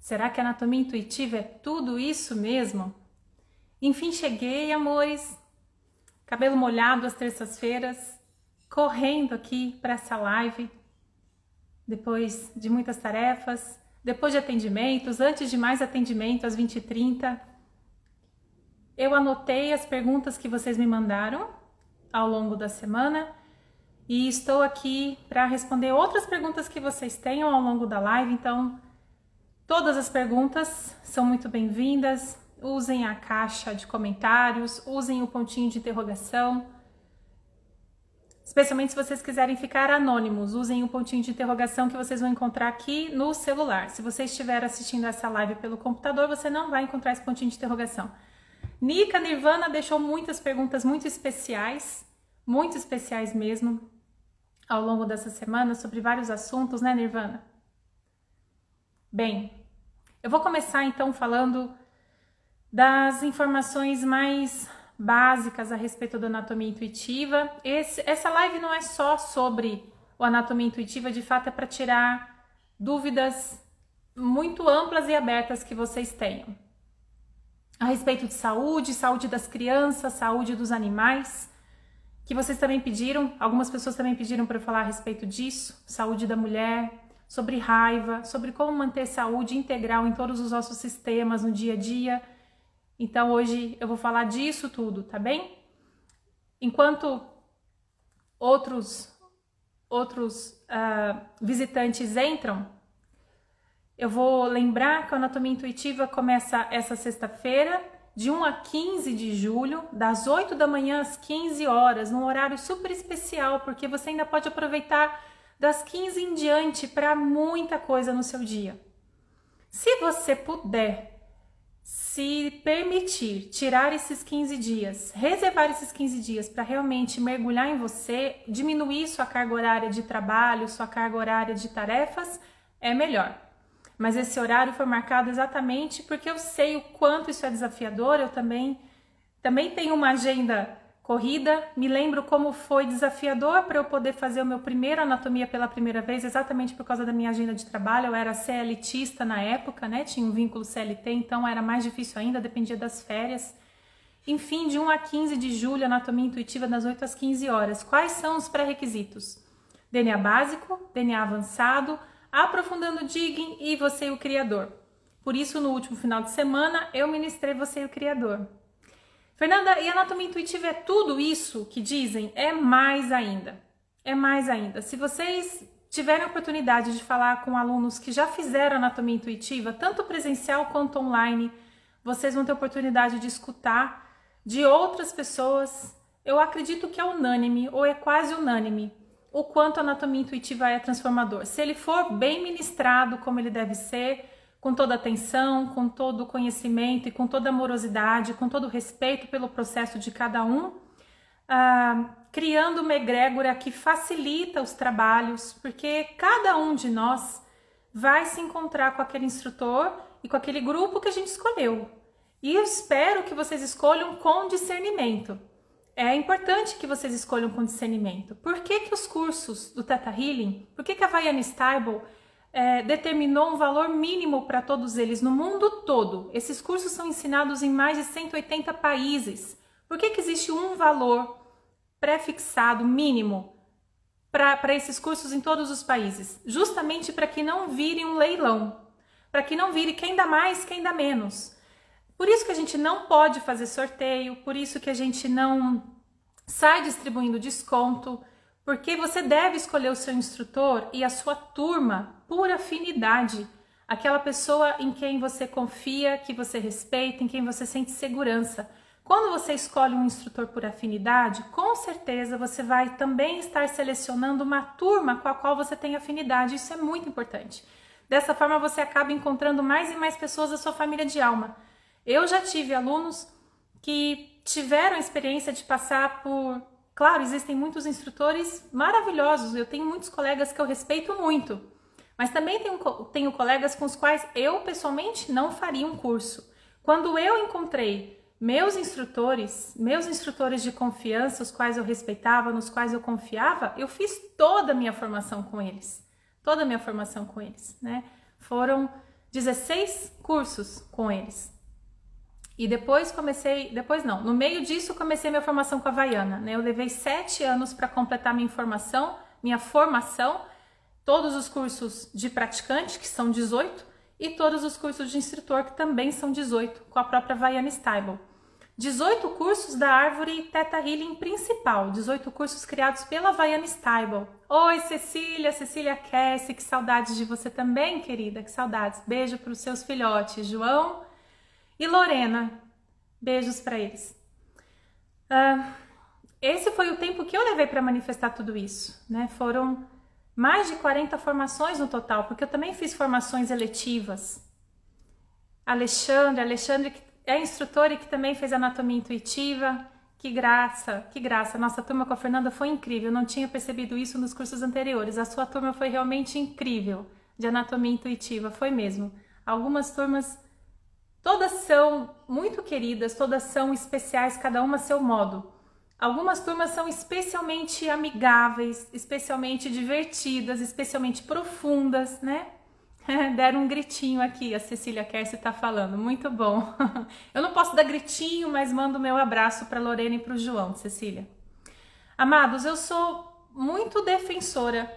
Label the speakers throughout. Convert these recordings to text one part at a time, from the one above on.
Speaker 1: Será que a anatomia intuitiva é tudo isso mesmo? Enfim, cheguei, amores. Cabelo molhado às terças-feiras, correndo aqui para essa live, depois de muitas tarefas, depois de atendimentos, antes de mais atendimento às 20h30. Eu anotei as perguntas que vocês me mandaram ao longo da semana e estou aqui para responder outras perguntas que vocês tenham ao longo da live. Então, todas as perguntas são muito bem-vindas. Usem a caixa de comentários, usem o pontinho de interrogação. Especialmente se vocês quiserem ficar anônimos, usem o pontinho de interrogação que vocês vão encontrar aqui no celular. Se você estiver assistindo essa live pelo computador, você não vai encontrar esse pontinho de interrogação. Nika Nirvana deixou muitas perguntas muito especiais mesmo, ao longo dessa semana, sobre vários assuntos, né, Nirvana? Bem, eu vou começar então falando das informações mais básicas a respeito da anatomia intuitiva. Essa live não é só sobre o anatomia intuitiva, de fato é para tirar dúvidas muito amplas e abertas que vocês tenham. A respeito de saúde, saúde das crianças, saúde dos animais, que vocês também pediram, algumas pessoas também pediram para eu falar a respeito disso, saúde da mulher, sobre raiva, sobre como manter saúde integral em todos os nossos sistemas no dia a dia. Então hoje eu vou falar disso tudo, tá bem? Enquanto outros visitantes entram, eu vou lembrar que a Anatomia Intuitiva começa essa sexta-feira, de 1 a 15 de julho, das 8 da manhã às 15 horas, num horário super especial, porque você ainda pode aproveitar das 15 em diante para muita coisa no seu dia. Se você puder se permitir tirar esses 15 dias, reservar esses 15 dias para realmente mergulhar em você, diminuir sua carga horária de trabalho, sua carga horária de tarefas, é melhor. Mas esse horário foi marcado exatamente porque eu sei o quanto isso é desafiador. Eu também tenho uma agenda corrida, me lembro como foi desafiador para eu poder fazer o meu primeiro anatomia pela primeira vez, exatamente por causa da minha agenda de trabalho. Eu era CLTista na época, né? Tinha um vínculo CLT, então era mais difícil ainda, dependia das férias. Enfim, de 1 a 15 de julho, anatomia intuitiva das 8 às 15 horas. Quais são os pré-requisitos? DNA básico, DNA avançado, aprofundando Digging e Você e o Criador. Por isso, no último final de semana, eu ministrei Você e o Criador. Fernanda, e anatomia intuitiva é tudo isso que dizem? É mais ainda. É mais ainda. Se vocês tiverem a oportunidade de falar com alunos que já fizeram anatomia intuitiva, tanto presencial quanto online, vocês vão ter a oportunidade de escutar de outras pessoas. Eu acredito que é unânime, ou é quase unânime, o quanto a anatomia intuitiva é transformador. Se ele for bem ministrado como ele deve ser, com toda a atenção, com todo o conhecimento e com toda a amorosidade, com todo o respeito pelo processo de cada um, criando uma egrégora que facilita os trabalhos, porque cada um de nós vai se encontrar com aquele instrutor e com aquele grupo que a gente escolheu. E eu espero que vocês escolham com discernimento. É importante que vocês escolham com discernimento. Por que os cursos do Theta Healing, por que a Viviane Stable determinou um valor mínimo para todos eles no mundo todo? Esses cursos são ensinados em mais de 180 países. Por que existe um valor pré-fixado mínimo para esses cursos em todos os países? Justamente para que não vire um leilão, para que não vire quem dá mais, quem dá menos. Por isso que a gente não pode fazer sorteio, por isso que a gente não sai distribuindo desconto, porque você deve escolher o seu instrutor e a sua turma por afinidade, aquela pessoa em quem você confia, que você respeita, em quem você sente segurança. Quando você escolhe um instrutor por afinidade, com certeza você vai também estar selecionando uma turma com a qual você tem afinidade. Isso é muito importante. Dessa forma você acaba encontrando mais e mais pessoas da sua família de alma. Eu já tive alunos que tiveram a experiência de passar por... Claro, existem muitos instrutores maravilhosos, eu tenho muitos colegas que eu respeito muito, mas também tenho colegas com os quais eu pessoalmente não faria um curso. Quando eu encontrei meus instrutores de confiança, os quais eu respeitava, nos quais eu confiava, eu fiz toda a minha formação com eles, né? Foram 16 cursos com eles. E no meio disso comecei minha formação com a Havaiana, né? Eu levei 7 anos para completar minha formação, todos os cursos de praticante, que são 18, e todos os cursos de instrutor, que também são 18, com a própria Havaiana Stable. 18 cursos da árvore Theta Healing principal, 18 cursos criados pela Havaiana Stable. Oi, Cecília Cassie, que saudades de você também, querida, que saudades. Beijo para os seus filhotes, João e Lorena. Beijos para eles. Esse foi o tempo que eu levei para manifestar tudo isso, né? Foram mais de 40 formações no total, porque eu também fiz formações eletivas. Alexandre que é instrutor e que também fez anatomia intuitiva. Que graça. Nossa turma com a Fernanda foi incrível. Eu não tinha percebido isso nos cursos anteriores. A sua turma foi realmente incrível de anatomia intuitiva, foi mesmo. Algumas turmas, todas são muito queridas, todas são especiais, cada uma a seu modo. Algumas turmas são especialmente amigáveis, especialmente divertidas, especialmente profundas, né? Deram um gritinho aqui, a Cecília Kersi tá falando, muito bom. Eu não posso dar gritinho, mas mando meu abraço para Lorena e para o João, Cecília. Amados, eu sou muito defensora,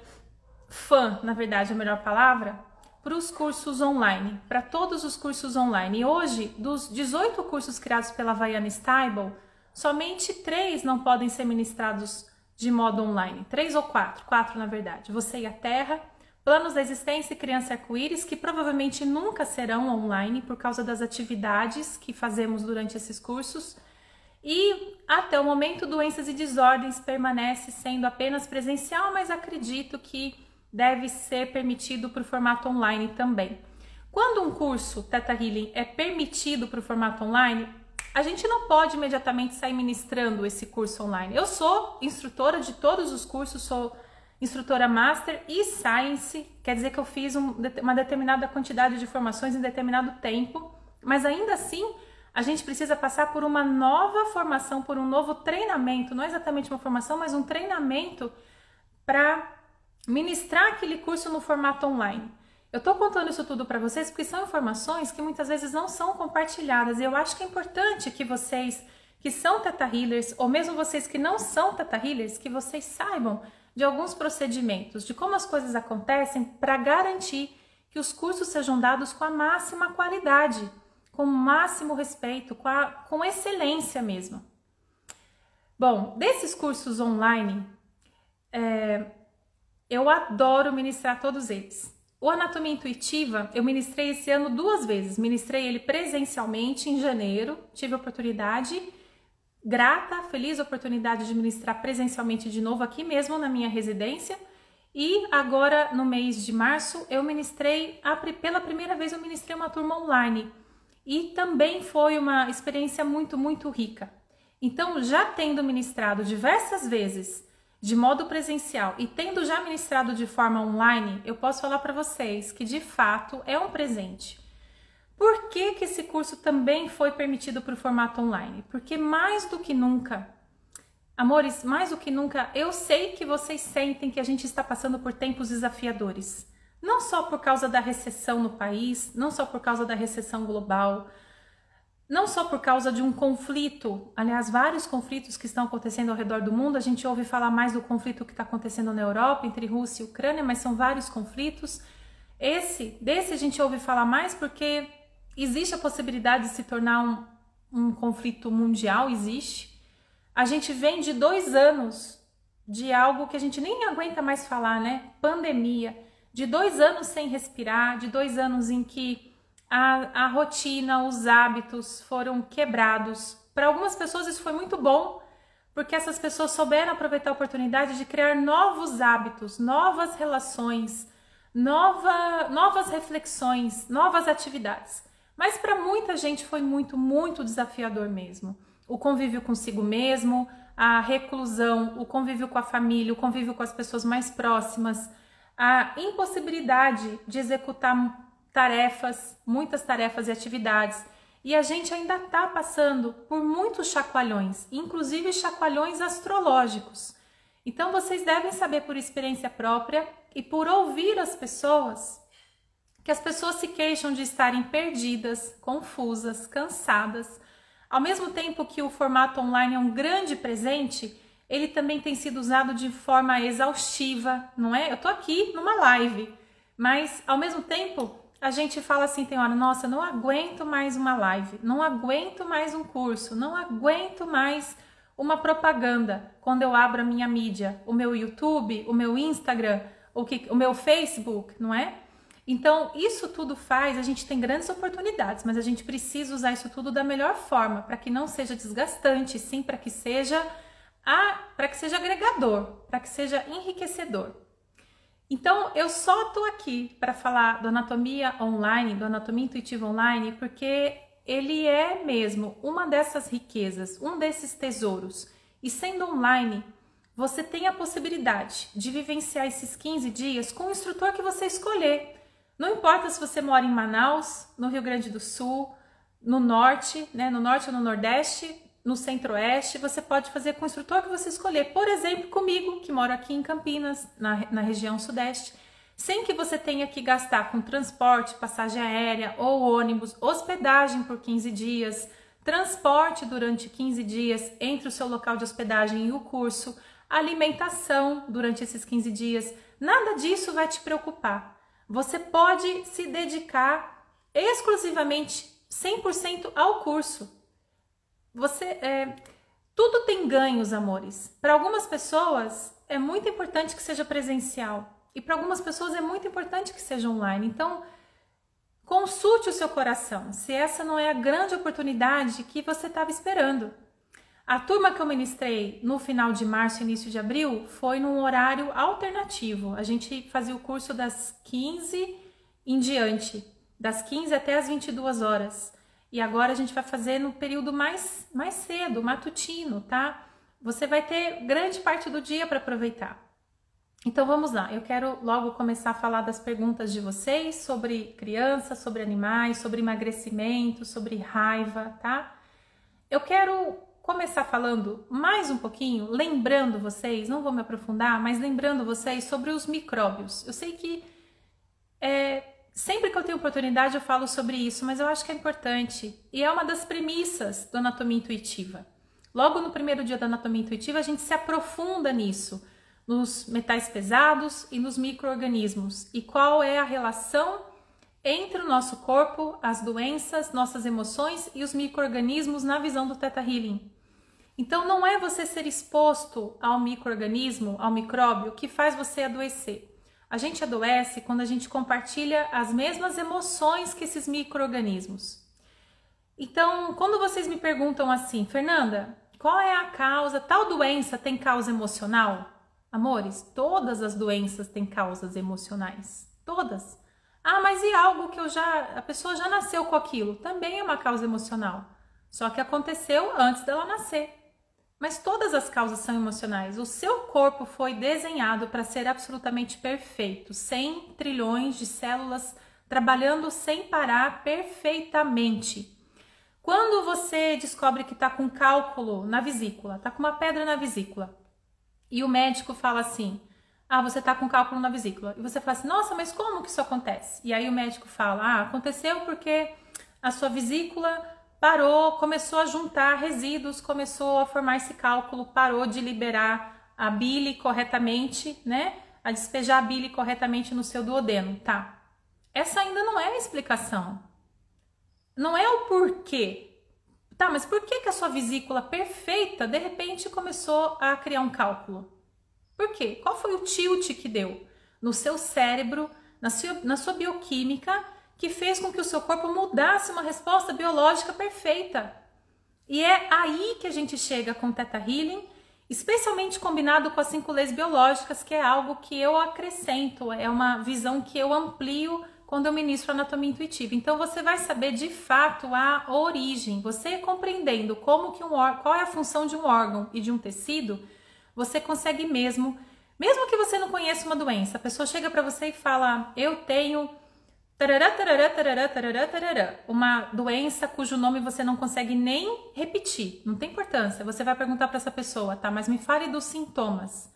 Speaker 1: fã, na verdade, é a melhor palavra, para os cursos online, para todos os cursos online. E hoje, dos 18 cursos criados pela Havaiana Stable, somente 3 não podem ser ministrados de modo online. 3 ou 4, 4 na verdade. Você e a Terra, Planos da Existência e Criança Arco-Íris, que provavelmente nunca serão online por causa das atividades que fazemos durante esses cursos. E até o momento, Doenças e Desordens permanece sendo apenas presencial, mas acredito que deve ser permitido para o formato online também. Quando um curso Theta Healing é permitido para o formato online, a gente não pode imediatamente sair ministrando esse curso online. Eu sou instrutora de todos os cursos, sou instrutora Master e Science, quer dizer que eu fiz uma determinada quantidade de formações em determinado tempo, mas ainda assim a gente precisa passar por uma nova formação, por um novo treinamento, não é exatamente uma formação, mas um treinamento para ministrar aquele curso no formato online. Eu tô contando isso tudo para vocês porque são informações que muitas vezes não são compartilhadas, e eu acho que é importante que vocês que são Theta Healers, ou mesmo vocês que não são Theta Healers, que vocês saibam de alguns procedimentos, de como as coisas acontecem, para garantir que os cursos sejam dados com a máxima qualidade, com o máximo respeito, com excelência mesmo. Bom, desses cursos online, eu adoro ministrar todos eles. O Anatomia Intuitiva, eu ministrei esse ano 2 vezes. Ministrei ele presencialmente em janeiro, tive a oportunidade, grata, feliz oportunidade de ministrar presencialmente de novo aqui mesmo na minha residência. E agora, no mês de março, eu ministrei, pela primeira vez eu ministrei uma turma online. E também foi uma experiência muito, muito rica. Então, já tendo ministrado diversas vezes de modo presencial e tendo já ministrado de forma online, eu posso falar para vocês que de fato é um presente. Por que esse curso também foi permitido para o formato online? Porque mais do que nunca, amores, mais do que nunca, eu sei que vocês sentem que a gente está passando por tempos desafiadores. Não só por causa da recessão no país, não só por causa da recessão global, não só por causa de um conflito, aliás, vários conflitos que estão acontecendo ao redor do mundo. A gente ouve falar mais do conflito que está acontecendo na Europa, entre Rússia e Ucrânia, mas são vários conflitos. Desse a gente ouve falar mais porque existe a possibilidade de se tornar um conflito mundial, existe. A gente vem de 2 anos de algo que a gente nem aguenta mais falar, né? Pandemia. De 2 anos sem respirar, de 2 anos em que a rotina, os hábitos foram quebrados. Para algumas pessoas isso foi muito bom, porque essas pessoas souberam aproveitar a oportunidade de criar novos hábitos, novas relações, novas reflexões, novas atividades. Mas para muita gente foi muito, muito desafiador mesmo. O convívio consigo mesmo, a reclusão, o convívio com a família, o convívio com as pessoas mais próximas, a impossibilidade de executar tarefas, muitas tarefas e atividades. E a gente ainda está passando por muitos chacoalhões, inclusive chacoalhões astrológicos. Então vocês devem saber por experiência própria e por ouvir as pessoas que as pessoas se queixam de estarem perdidas, confusas, cansadas. Ao mesmo tempo que o formato online é um grande presente, ele também tem sido usado de forma exaustiva, não é? Eu tô aqui numa live, mas ao mesmo tempo a gente fala assim, tem hora, nossa, não aguento mais uma live, não aguento mais um curso, não aguento mais uma propaganda quando eu abro a minha mídia, o meu YouTube, o meu Instagram, o meu Facebook, não é? Então, isso tudo faz, a gente tem grandes oportunidades, mas a gente precisa usar isso tudo da melhor forma, para que não seja desgastante, sim, para que seja agregador, para que seja enriquecedor. Então, eu só tô aqui para falar do Anatomia Online, do Anatomia Intuitiva Online, porque ele é mesmo uma dessas riquezas, um desses tesouros. E sendo online, você tem a possibilidade de vivenciar esses 15 dias com o instrutor que você escolher. Não importa se você mora em Manaus, no Rio Grande do Sul, no norte, né, no norte ou no nordeste, no centro-oeste, você pode fazer com o instrutor que você escolher. Por exemplo, comigo, que moro aqui em Campinas, na região sudeste, sem que você tenha que gastar com transporte, passagem aérea ou ônibus, hospedagem por 15 dias, transporte durante 15 dias entre o seu local de hospedagem e o curso, alimentação durante esses 15 dias. Nada disso vai te preocupar. Você pode se dedicar exclusivamente 100% ao curso. Tudo tem ganhos, amores. Para algumas pessoas é muito importante que seja presencial e para algumas pessoas é muito importante que seja online. Então, consulte o seu coração, se essa não é a grande oportunidade que você estava esperando. A turma que eu ministrei no final de março, início de abril, foi num horário alternativo. A gente fazia o curso das 15 em diante, das 15 até as 22 horas. E agora a gente vai fazer no período mais cedo, matutino, tá? Você vai ter grande parte do dia para aproveitar. Então vamos lá, eu quero logo começar a falar das perguntas de vocês sobre crianças, sobre animais, sobre emagrecimento, sobre raiva, tá? Eu quero começar falando mais um pouquinho, lembrando vocês, não vou me aprofundar, mas lembrando vocês sobre os micróbios. Eu sei que sempre que eu tenho oportunidade eu falo sobre isso, mas eu acho que é importante e é uma das premissas da Anatomia Intuitiva. Logo no primeiro dia da Anatomia Intuitiva a gente se aprofunda nisso, nos metais pesados e nos micro-organismos e qual é a relação entre o nosso corpo, as doenças, nossas emoções e os micro-organismos na visão do Theta Healing. Então não é você ser exposto ao micro-organismo, ao micróbio, que faz você adoecer. A gente adoece quando a gente compartilha as mesmas emoções que esses micro-organismos. Então, quando vocês me perguntam assim, Fernanda, qual é a causa? Tal doença tem causa emocional? Amores, todas as doenças têm causas emocionais. Todas. Ah, mas e algo que a pessoa já nasceu com aquilo? Também é uma causa emocional. Só que aconteceu antes dela nascer. Mas todas as causas são emocionais. O seu corpo foi desenhado para ser absolutamente perfeito, 100 trilhões de células trabalhando sem parar perfeitamente. Quando você descobre que está com cálculo na vesícula, está com uma pedra na vesícula, e o médico fala assim, você está com cálculo na vesícula. E você fala assim, nossa, mas como que isso acontece? E aí o médico fala, aconteceu porque a sua vesícula parou, começou a juntar resíduos, começou a formar esse cálculo, parou de liberar a bile corretamente, né? A despejar a bile corretamente no seu duodeno, tá? Essa ainda não é a explicação. Não é o porquê. Tá, mas por que a sua vesícula perfeita, de repente, começou a criar um cálculo? Por quê? Qual foi o tilt que deu no seu cérebro, na sua bioquímica, que fez com que o seu corpo mudasse uma resposta biológica perfeita? E é aí que a gente chega com o Theta Healing, especialmente combinado com as 5 leis biológicas, que é algo que eu acrescento, é uma visão que eu amplio quando eu ministro anatomia intuitiva. Então você vai saber de fato a origem. Você compreendendo qual é a função de um órgão e de um tecido, você consegue mesmo que você não conheça uma doença, a pessoa chega para você e fala, eu tenho tarará, tarará, tarará, tarará, tarará, uma doença cujo nome você não consegue nem repetir, não tem importância. Você vai perguntar para essa pessoa, tá, mas me fale dos sintomas.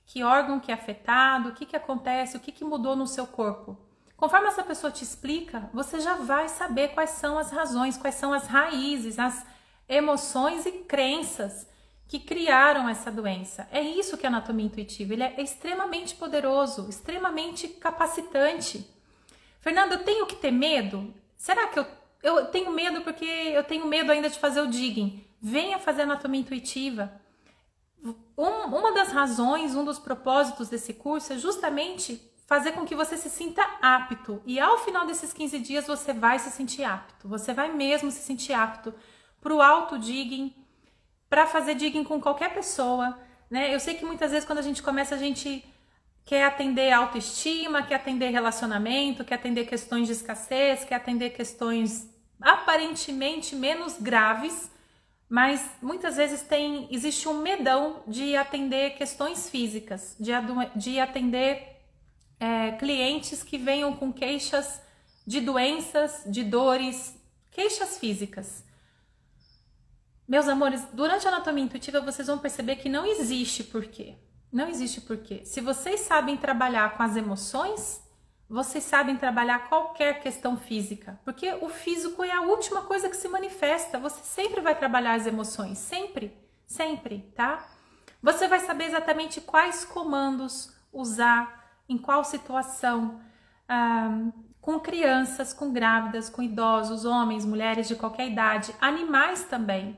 Speaker 1: Que órgão que é afetado, o que acontece, o que mudou no seu corpo? Conforme essa pessoa te explica, você já vai saber quais são as razões, quais são as raízes, as emoções e crenças que criaram essa doença. É isso que é a anatomia intuitiva, ele é extremamente poderoso, extremamente capacitante. Fernanda, eu tenho que ter medo? Será que eu tenho medo porque eu tenho medo ainda de fazer o digging? Venha fazer anatomia intuitiva. Uma das razões, um dos propósitos desse curso é justamente fazer com que você se sinta apto. E ao final desses 15 dias você vai se sentir apto. Você vai mesmo se sentir apto para o auto-digging, para fazer digging com qualquer pessoa, né? Eu sei que muitas vezes quando a gente começa, a gente quer atender autoestima, quer atender relacionamento, quer atender questões de escassez, quer atender questões aparentemente menos graves, mas muitas vezes existe um medão de atender questões físicas, de atender clientes que venham com queixas de doenças, de dores, queixas físicas. Meus amores, durante a anatomia intuitiva vocês vão perceber que não existe porquê. Não existe porquê. Se vocês sabem trabalhar com as emoções, vocês sabem trabalhar qualquer questão física. Porque o físico é a última coisa que se manifesta. Você sempre vai trabalhar as emoções. Sempre. Sempre, tá? Você vai saber exatamente quais comandos usar, em qual situação, com crianças, com grávidas, com idosos, homens, mulheres de qualquer idade, animais também.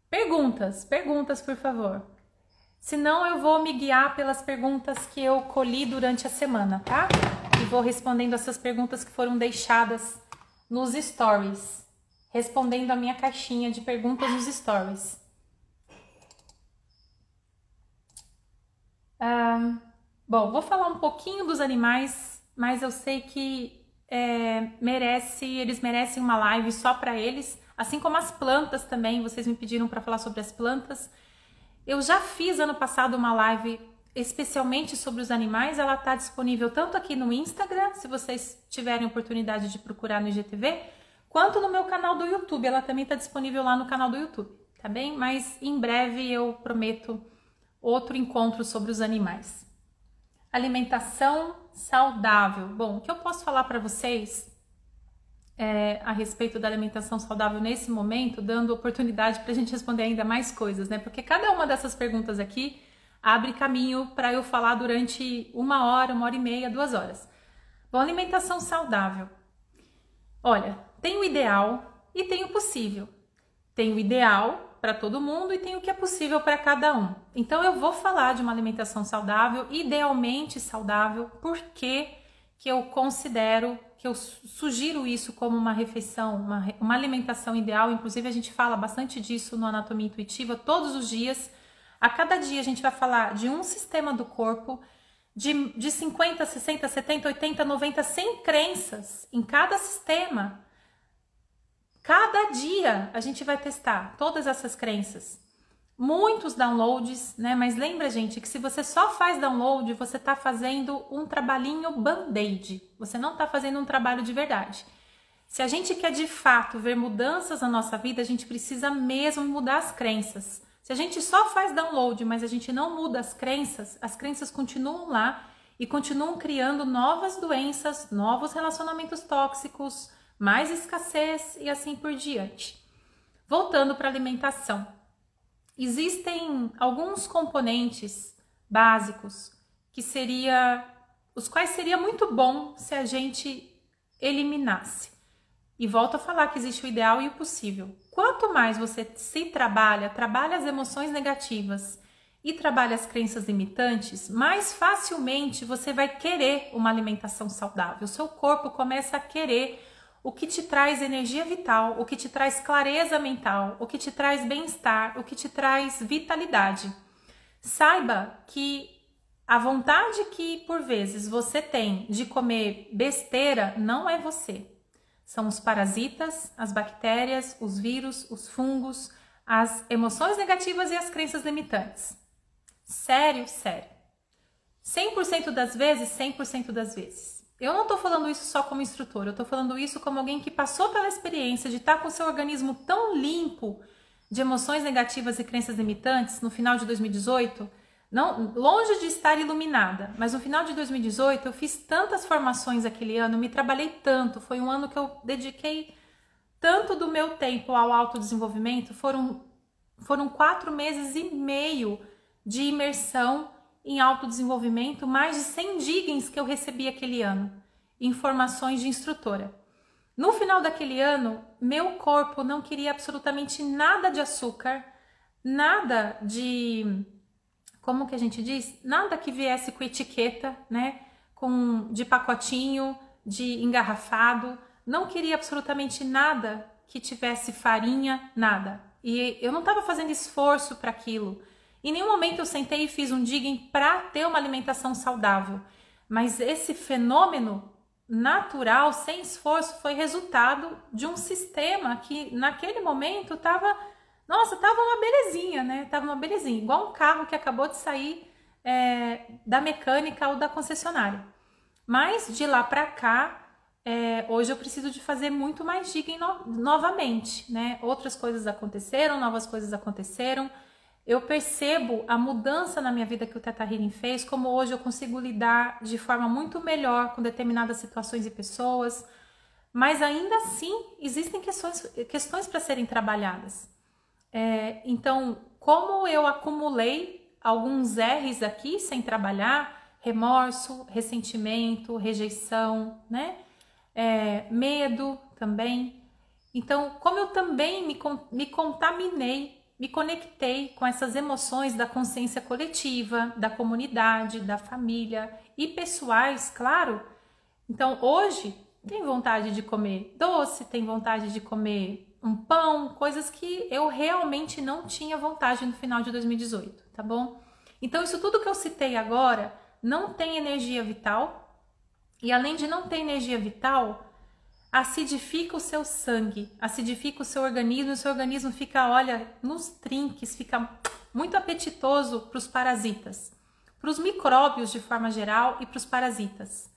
Speaker 1: Perguntas, por favor. Senão eu vou me guiar pelas perguntas que eu colhi durante a semana, tá? E vou respondendo essas perguntas que foram deixadas nos stories. Respondendo a minha caixinha de perguntas nos stories. Bom, vou falar um pouquinho dos animais, mas eu sei que eles merecem uma live só para eles, assim como as plantas também. Vocês me pediram para falar sobre as plantas. Eu já fiz ano passado uma live especialmente sobre os animais, ela está disponível tanto aqui no Instagram, se vocês tiverem oportunidade de procurar no IGTV, quanto no meu canal do YouTube, ela também está disponível lá no canal do YouTube, tá bem? Mas em breve eu prometo outro encontro sobre os animais. Alimentação saudável. Bom, o que eu posso falar para vocês a respeito da alimentação saudável nesse momento, dando oportunidade para a gente responder ainda mais coisas, né? Porque cada uma dessas perguntas aqui abre caminho para eu falar durante 1 hora e meia, 2 horas. Bom, alimentação saudável. Olha, tem o ideal e tem o possível. Tem o ideal para todo mundo e tem o que é possível para cada um. Então eu vou falar de uma alimentação saudável, idealmente saudável, porque que eu considero, que eu sugiro isso como uma refeição, uma alimentação ideal. Inclusive a gente fala bastante disso no Anatomia Intuitiva todos os dias. A cada dia a gente vai falar de um sistema do corpo, de 50, 60, 70, 80, 90, 100 crenças em cada sistema. Cada dia a gente vai testar todas essas crenças. Muitos downloads, né? Mas lembra, gente, que se você só faz download, você está fazendo um trabalhinho band-aid. Você não está fazendo um trabalho de verdade. Se a gente quer de fato ver mudanças na nossa vida, a gente precisa mesmo mudar as crenças. Se a gente só faz download, mas a gente não muda as crenças continuam lá e continuam criando novas doenças, novos relacionamentos tóxicos, mais escassez e assim por diante. Voltando para a alimentação. Existem alguns componentes básicos os quais seria muito bom se a gente eliminasse. E volto a falar que existe o ideal e o possível. Quanto mais você se trabalha as emoções negativas e trabalha as crenças limitantes, mais facilmente você vai querer uma alimentação saudável. O seu corpo começa a querer o que te traz energia vital, o que te traz clareza mental, o que te traz bem-estar, o que te traz vitalidade. Saiba que a vontade que por vezes você tem de comer besteira não é você. São os parasitas, as bactérias, os vírus, os fungos, as emoções negativas e as crenças limitantes. Sério, sério. 100% das vezes, 100% das vezes. Eu não tô falando isso só como instrutor, eu tô falando isso como alguém que passou pela experiência de estar com o seu organismo tão limpo de emoções negativas e crenças limitantes no final de 2018, Não, longe de estar iluminada, mas no final de 2018 eu fiz tantas formações aquele ano, me trabalhei tanto, foi um ano que eu dediquei tanto do meu tempo ao autodesenvolvimento, foram 4 meses e meio de imersão em autodesenvolvimento, mais de 100 digens que eu recebi aquele ano, informações de instrutora. No final daquele ano, meu corpo não queria absolutamente nada de açúcar, nada de... como que a gente diz? Nada que viesse com etiqueta, né? De pacotinho, de engarrafado. Não queria absolutamente nada que tivesse farinha, nada. E eu não estava fazendo esforço para aquilo. Em nenhum momento eu sentei e fiz um digging para ter uma alimentação saudável. Mas esse fenômeno natural, sem esforço, foi resultado de um sistema que naquele momento estava... Nossa, tava uma belezinha, né? Tava uma belezinha, igual um carro que acabou de sair da mecânica ou da concessionária. Mas de lá pra cá, hoje eu preciso de fazer muito mais digging novamente, né? Outras coisas aconteceram, novas coisas aconteceram. Eu percebo a mudança na minha vida que o Theta Healing fez, como hoje eu consigo lidar de forma muito melhor com determinadas situações e pessoas. Mas ainda assim, existem questões para serem trabalhadas. Então, como eu acumulei alguns R's aqui sem trabalhar, remorso, ressentimento, rejeição, né? Medo também. Então, como eu também me contaminei, me conectei com essas emoções da consciência coletiva, da comunidade, da família e pessoais, claro. Então, hoje, tem vontade de comer doce, tem vontade de comer um pão, coisas que eu realmente não tinha vontade no final de 2018, tá bom? Então, isso tudo que eu citei agora não tem energia vital, e além de não ter energia vital, acidifica o seu sangue, acidifica o seu organismo fica, olha, nos trinques, fica muito apetitoso para os parasitas, para os micróbios de forma geral e para os parasitas.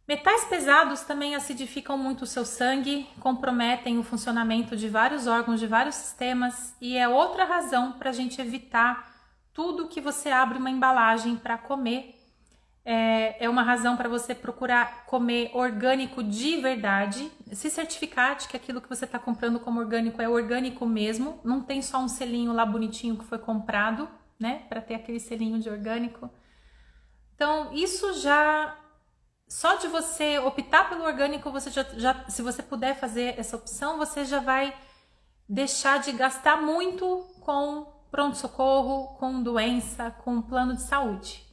Speaker 1: Metais pesados também acidificam muito o seu sangue, comprometem o funcionamento de vários órgãos, de vários sistemas, e é outra razão para a gente evitar tudo que você abre uma embalagem para comer. É uma razão para você procurar comer orgânico de verdade, se certificar de que aquilo que você está comprando como orgânico é orgânico mesmo, não tem só um selinho lá bonitinho que foi comprado, né, para ter aquele selinho de orgânico. Então, isso já... Só de você optar pelo orgânico, você se você puder fazer essa opção, você já vai deixar de gastar muito com pronto-socorro, com doença, com plano de saúde.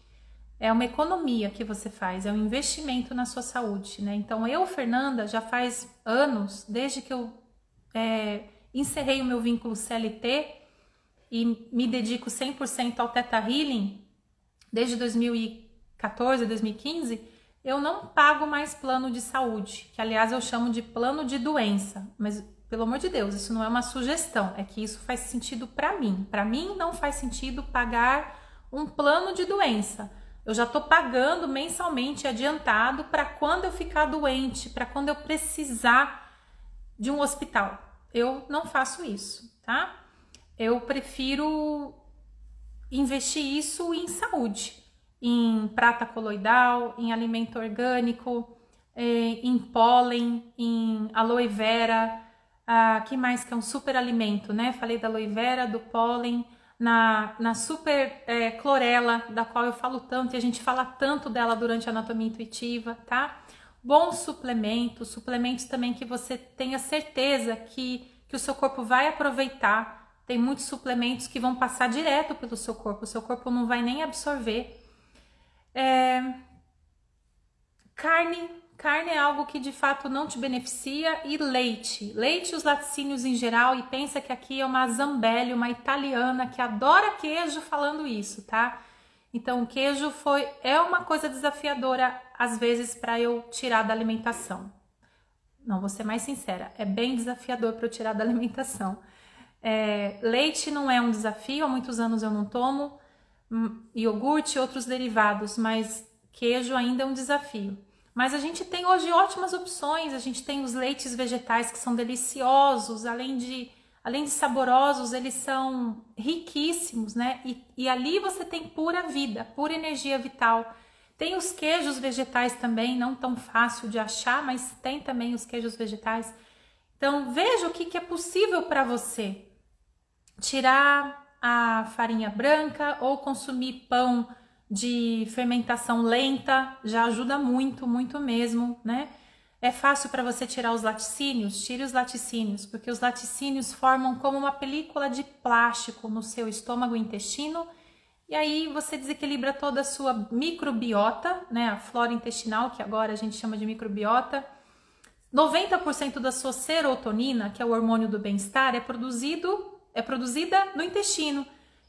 Speaker 1: É uma economia que você faz, é um investimento na sua saúde, né? Então, eu, Fernanda, já faz anos, desde que eu encerrei o meu vínculo CLT e me dedico 100% ao Theta Healing, desde 2014, 2015, eu não pago mais plano de saúde, que aliás eu chamo de plano de doença, mas pelo amor de Deus, isso não é uma sugestão, é que isso faz sentido para mim. Para mim não faz sentido pagar um plano de doença. Eu já estou pagando mensalmente adiantado para quando eu ficar doente, para quando eu precisar de um hospital. Eu não faço isso, tá? Eu prefiro investir isso em saúde. Em prata coloidal, em alimento orgânico, em pólen, em aloe vera, que mais que é um super alimento, né? Falei da aloe vera, do pólen, na super clorela, da qual eu falo tanto e a gente fala tanto dela durante a anatomia intuitiva, tá? Bons suplementos também que você tenha certeza que o seu corpo vai aproveitar. Tem muitos suplementos que vão passar direto pelo seu corpo, o seu corpo não vai nem absorver. Carne é algo que de fato não te beneficia, e leite e os laticínios em geral, e pensa que aqui é uma Zambelli, uma italiana que adora queijo falando isso, tá? Então o queijo é uma coisa desafiadora às vezes para eu tirar da alimentação. Não, vou ser mais sincera, é bem desafiador para eu tirar da alimentação. Leite não é um desafio, há muitos anos eu não tomo, iogurte e outros derivados, mas queijo ainda é um desafio. Mas a gente tem hoje ótimas opções, a gente tem os leites vegetais que são deliciosos, além além de saborosos, eles são riquíssimos, né? E ali você tem pura vida, pura energia vital. Tem os queijos vegetais também, não tão fácil de achar, mas tem também os queijos vegetais. Então, veja o que é possível para você. Tirar a farinha branca ou consumir pão de fermentação lenta já ajuda muito, muito mesmo, né? É fácil para você tirar os laticínios? Tire os laticínios, porque os laticínios formam como uma película de plástico no seu estômago e intestino, e aí você desequilibra toda a sua microbiota, né? A flora intestinal, que agora a gente chama de microbiota. 90% da sua serotonina, que é o hormônio do bem-estar, é produzida no intestino.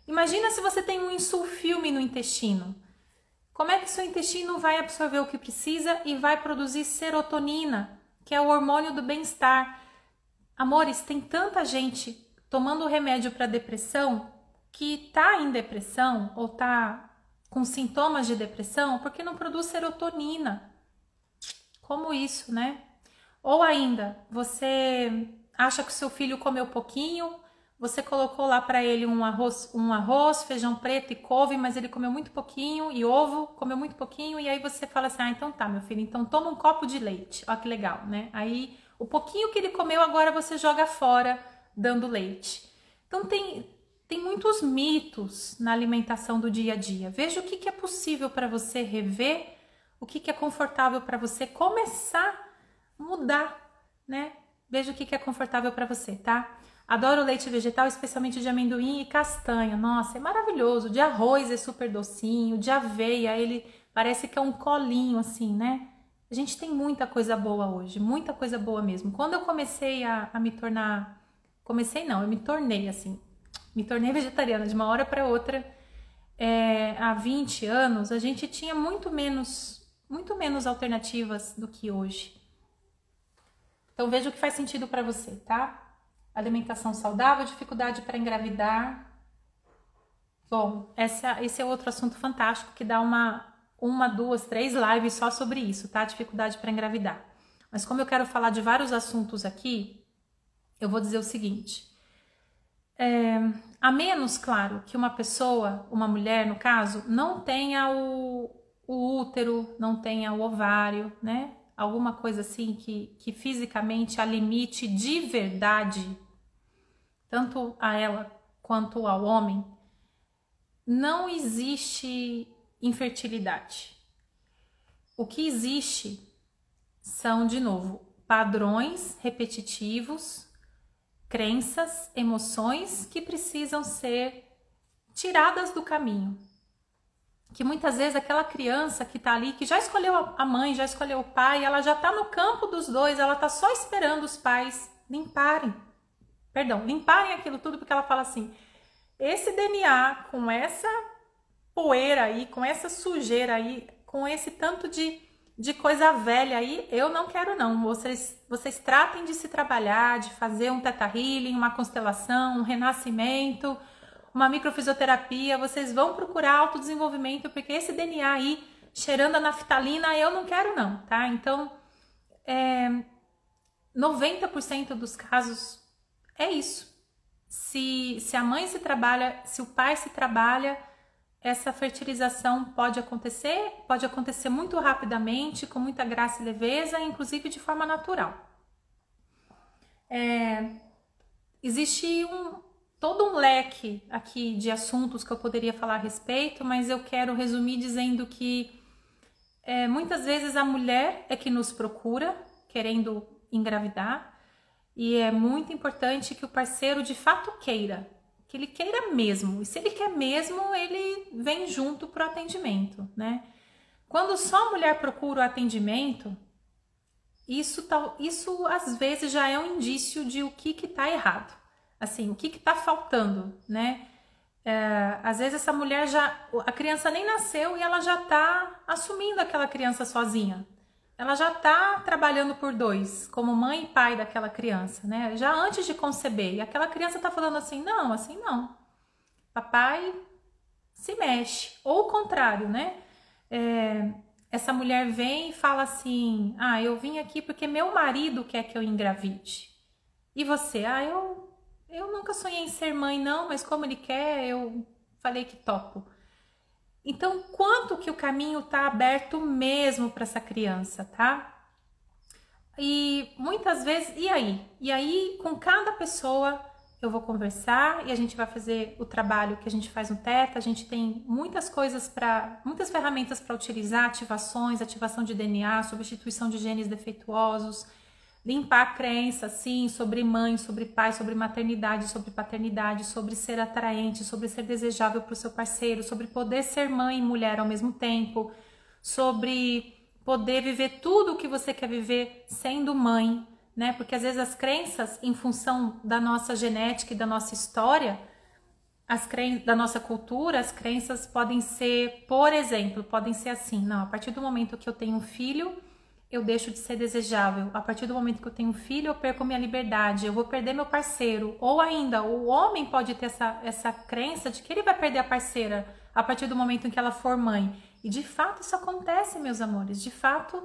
Speaker 1: Imagina se você tem um insulfilme no intestino. Como é que seu intestino vai absorver o que precisa e vai produzir serotonina, que é o hormônio do bem-estar? Amores, tem tanta gente tomando remédio para depressão que tá em depressão ou tá com sintomas de depressão porque não produz serotonina. Como isso, né? Ou ainda, você acha que o seu filho comeu pouquinho, você colocou lá para ele um arroz, feijão preto e couve, mas ele comeu muito pouquinho, e ovo, comeu muito pouquinho, e aí você fala assim, então tá, meu filho, então toma um copo de leite. Ó que legal, né? Aí o pouquinho que ele comeu agora você joga fora dando leite. Então tem muitos mitos na alimentação do dia a dia. Veja o que é possível para você rever, o que é confortável para você começar a mudar, né? Veja o que é confortável para você, tá? Adoro leite vegetal, especialmente de amendoim e castanha. Nossa, é maravilhoso. De arroz é super docinho, de aveia ele parece que é um colinho assim, né? A gente tem muita coisa boa hoje, muita coisa boa mesmo. Quando eu comecei a me tornar... eu me tornei assim. Me tornei vegetariana de uma hora para outra. Há 20 anos, a gente tinha muito menos alternativas do que hoje. Então veja o que faz sentido para você, tá? Alimentação saudável, dificuldade para engravidar. Bom, esse é outro assunto fantástico que dá uma, 2, 3 lives só sobre isso, tá? Dificuldade para engravidar. Mas como eu quero falar de vários assuntos aqui, eu vou dizer o seguinte. A menos, claro, que uma pessoa, uma mulher no caso, não tenha o útero, não tenha o ovário, né? Alguma coisa assim que fisicamente a limite de verdade, tanto a ela quanto ao homem, não existe infertilidade. O que existe são, de novo, padrões repetitivos, crenças, emoções que precisam ser tiradas do caminho. Que muitas vezes aquela criança que tá ali, que já escolheu a mãe, já escolheu o pai, ela já tá no campo dos dois, ela tá só esperando os pais limparem aquilo tudo, porque ela fala assim, esse DNA com essa poeira aí, com essa sujeira aí, com esse tanto de coisa velha aí, eu não quero não. Vocês tratem de se trabalhar, de fazer um Theta Healing, uma constelação, um renascimento, uma microfisioterapia, vocês vão procurar autodesenvolvimento, porque esse DNA aí, cheirando a naftalina, eu não quero não, tá? Então, 90% dos casos é isso. Se a mãe se trabalha, se o pai se trabalha, essa fertilização pode acontecer muito rapidamente, com muita graça e leveza, inclusive de forma natural. Existe todo um leque aqui de assuntos que eu poderia falar a respeito, mas eu quero resumir dizendo que muitas vezes a mulher é que nos procura, querendo engravidar, e é muito importante que o parceiro de fato queira, que ele queira mesmo, e se ele quer mesmo, ele vem junto para o atendimento, né? Quando só a mulher procura o atendimento, isso às vezes já é um indício de o que está errado, assim, o que está faltando, né? Às vezes essa mulher a criança nem nasceu e ela já está assumindo aquela criança sozinha. Ela já está trabalhando por dois, como mãe e pai daquela criança, né? Já antes de conceber. E aquela criança está falando assim não. Papai se mexe. Ou o contrário, né? Essa mulher vem e fala assim, eu vim aqui porque meu marido quer que eu engravide. E você? eu nunca sonhei em ser mãe não, mas como ele quer, eu falei que topo. Então, quanto que o caminho tá aberto mesmo para essa criança, tá? E muitas vezes, e aí? E aí, com cada pessoa, eu vou conversar e a gente vai fazer o trabalho que a gente faz no Teta. A gente tem muitas coisas muitas ferramentas para utilizar, ativações, ativação de DNA, substituição de genes defeituosos, limpar a crença, sim, sobre mãe, sobre pai, sobre maternidade, sobre paternidade, sobre ser atraente, sobre ser desejável para o seu parceiro, sobre poder ser mãe e mulher ao mesmo tempo, sobre poder viver tudo o que você quer viver sendo mãe, né? Porque às vezes as crenças, em função da nossa genética e da nossa história, da nossa cultura, as crenças podem ser, por exemplo, podem ser assim, não, a partir do momento que eu tenho um filho, eu deixo de ser desejável. A partir do momento que eu tenho um filho, eu perco minha liberdade, eu vou perder meu parceiro. Ou ainda, o homem pode ter essa crença de que ele vai perder a parceira a partir do momento em que ela for mãe. E de fato isso acontece, meus amores. De fato,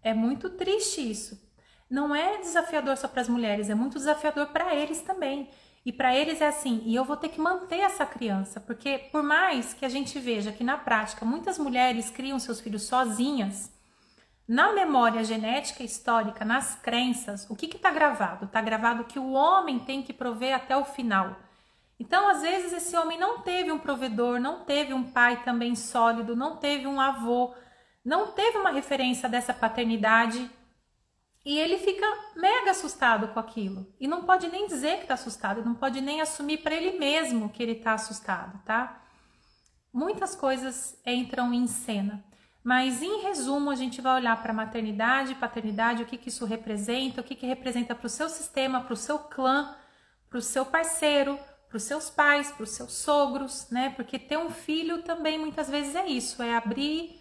Speaker 1: é muito triste isso. Não é desafiador só para as mulheres, é muito desafiador para eles também. E para eles é assim, e eu vou ter que manter essa criança, porque por mais que a gente veja que na prática muitas mulheres criam seus filhos sozinhas, na memória genética histórica, nas crenças, o que está gravado? Está gravado que o homem tem que prover até o final. Então, às vezes, esse homem não teve um provedor, não teve um pai também sólido, não teve um avô, não teve uma referência dessa paternidade e ele fica mega assustado com aquilo. E não pode nem dizer que está assustado, não pode nem assumir para ele mesmo que ele está assustado, tá? Muitas coisas entram em cena. Mas, em resumo, a gente vai olhar para maternidade, paternidade, o que isso representa, o que representa para o seu sistema, para o seu clã, para o seu parceiro, para os seus pais, para os seus sogros, né? Porque ter um filho também muitas vezes é isso, é abrir.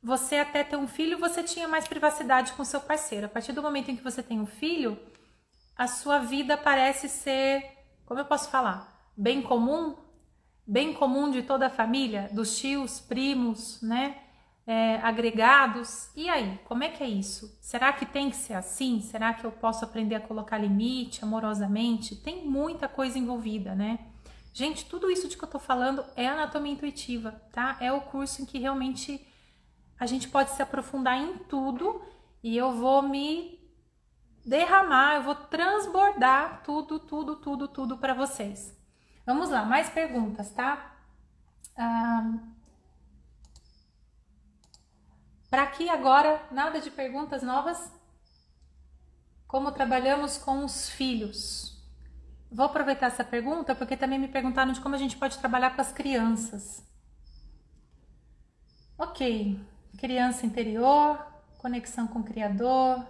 Speaker 1: Você até ter um filho, você tinha mais privacidade com o seu parceiro. A partir do momento em que você tem um filho, a sua vida parece ser, como eu posso falar, bem comum de toda a família, dos tios, primos, né? Agregados. E aí, como é que é isso? Será que tem que ser assim? Será que eu posso aprender a colocar limite amorosamente? Tem muita coisa envolvida, né? Gente, tudo isso de que eu tô falando é anatomia intuitiva, tá? É o curso em que realmente a gente pode se aprofundar em tudo e eu vou me derramar, eu vou transbordar tudo para vocês. Vamos lá, mais perguntas, tá? Para aqui agora, nada de perguntas novas? Como trabalhamos com os filhos? Vou aproveitar essa pergunta porque também me perguntaram de como a gente pode trabalhar com as crianças. Ok, criança interior, conexão com o Criador.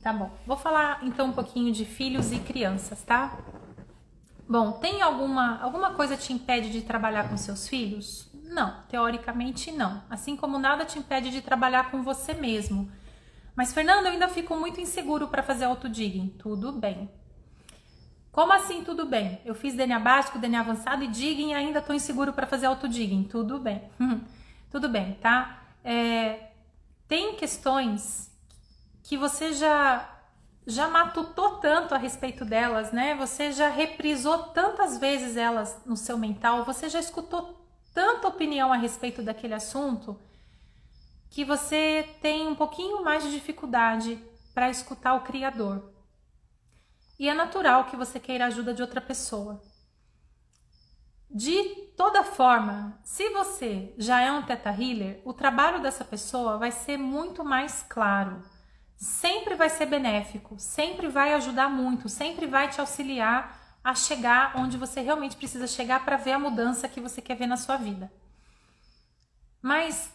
Speaker 1: Tá bom, vou falar então um pouquinho de filhos e crianças, tá? Bom, tem alguma coisa te impede de trabalhar com seus filhos? Não, teoricamente não. Assim como nada te impede de trabalhar com você mesmo. Mas, Fernanda, eu ainda fico muito inseguro para fazer autodigging. Tudo bem. Como assim tudo bem? Eu fiz DNA básico, DNA avançado e digging e ainda estou inseguro para fazer autodigging. Tudo bem. Tudo bem, tá? Tem questões que você já matutou tanto a respeito delas, né? Você já reprisou tantas vezes elas no seu mental, você já escutou tanta opinião a respeito daquele assunto que você tem um pouquinho mais de dificuldade para escutar o Criador. E é natural que você queira a ajuda de outra pessoa. De toda forma, se você já é um Theta Healer, o trabalho dessa pessoa vai ser muito mais claro. Sempre vai ser benéfico, sempre vai ajudar muito, sempre vai te auxiliar a chegar onde você realmente precisa chegar para ver a mudança que você quer ver na sua vida. Mas,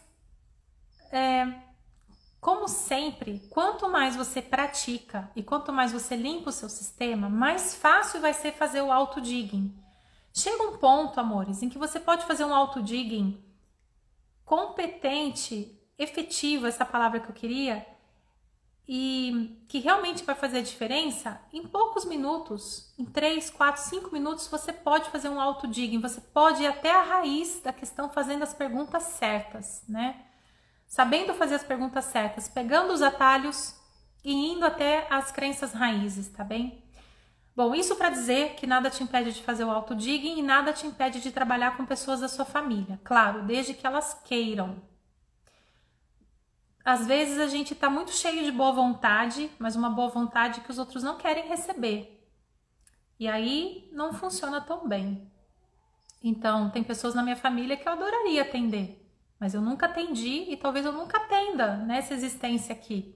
Speaker 1: como sempre, quanto mais você pratica e quanto mais você limpa o seu sistema, mais fácil vai ser fazer o autodigging. Chega um ponto, amores, em que você pode fazer um autodigging competente, efetivo, essa palavra que eu queria, e que realmente vai fazer a diferença. Em poucos minutos, em 3, 4, 5 minutos, você pode fazer um autodigging, você pode ir até a raiz da questão fazendo as perguntas certas, né? Sabendo fazer as perguntas certas, pegando os atalhos e indo até as crenças raízes, tá bem? Bom, isso para dizer que nada te impede de fazer o autodigging e nada te impede de trabalhar com pessoas da sua família. Claro, desde que elas queiram. Às vezes a gente tá muito cheio de boa vontade, mas uma boa vontade que os outros não querem receber. E aí não funciona tão bem. Então, tem pessoas na minha família que eu adoraria atender, mas eu nunca atendi e talvez eu nunca atenda nessa existência aqui.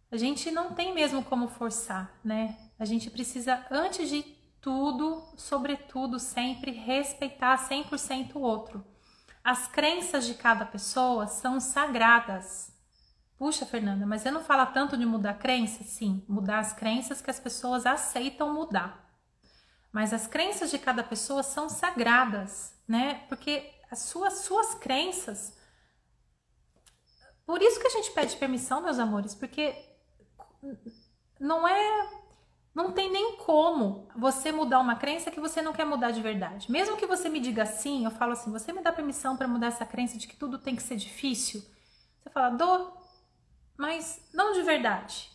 Speaker 1: A gente não tem mesmo como forçar, né? A gente precisa, antes de tudo, sobretudo, sempre respeitar 100% o outro. As crenças de cada pessoa são sagradas. Puxa, Fernanda, mas você não fala tanto de mudar crença? Sim, mudar as crenças que as pessoas aceitam mudar. Mas as crenças de cada pessoa são sagradas, né? Porque as suas crenças... Por isso que a gente pede permissão, meus amores, porque não tem nem como você mudar uma crença que você não quer mudar de verdade. Mesmo que você me diga sim, eu falo assim, você me dá permissão para mudar essa crença de que tudo tem que ser difícil? Você fala, dou, mas não de verdade.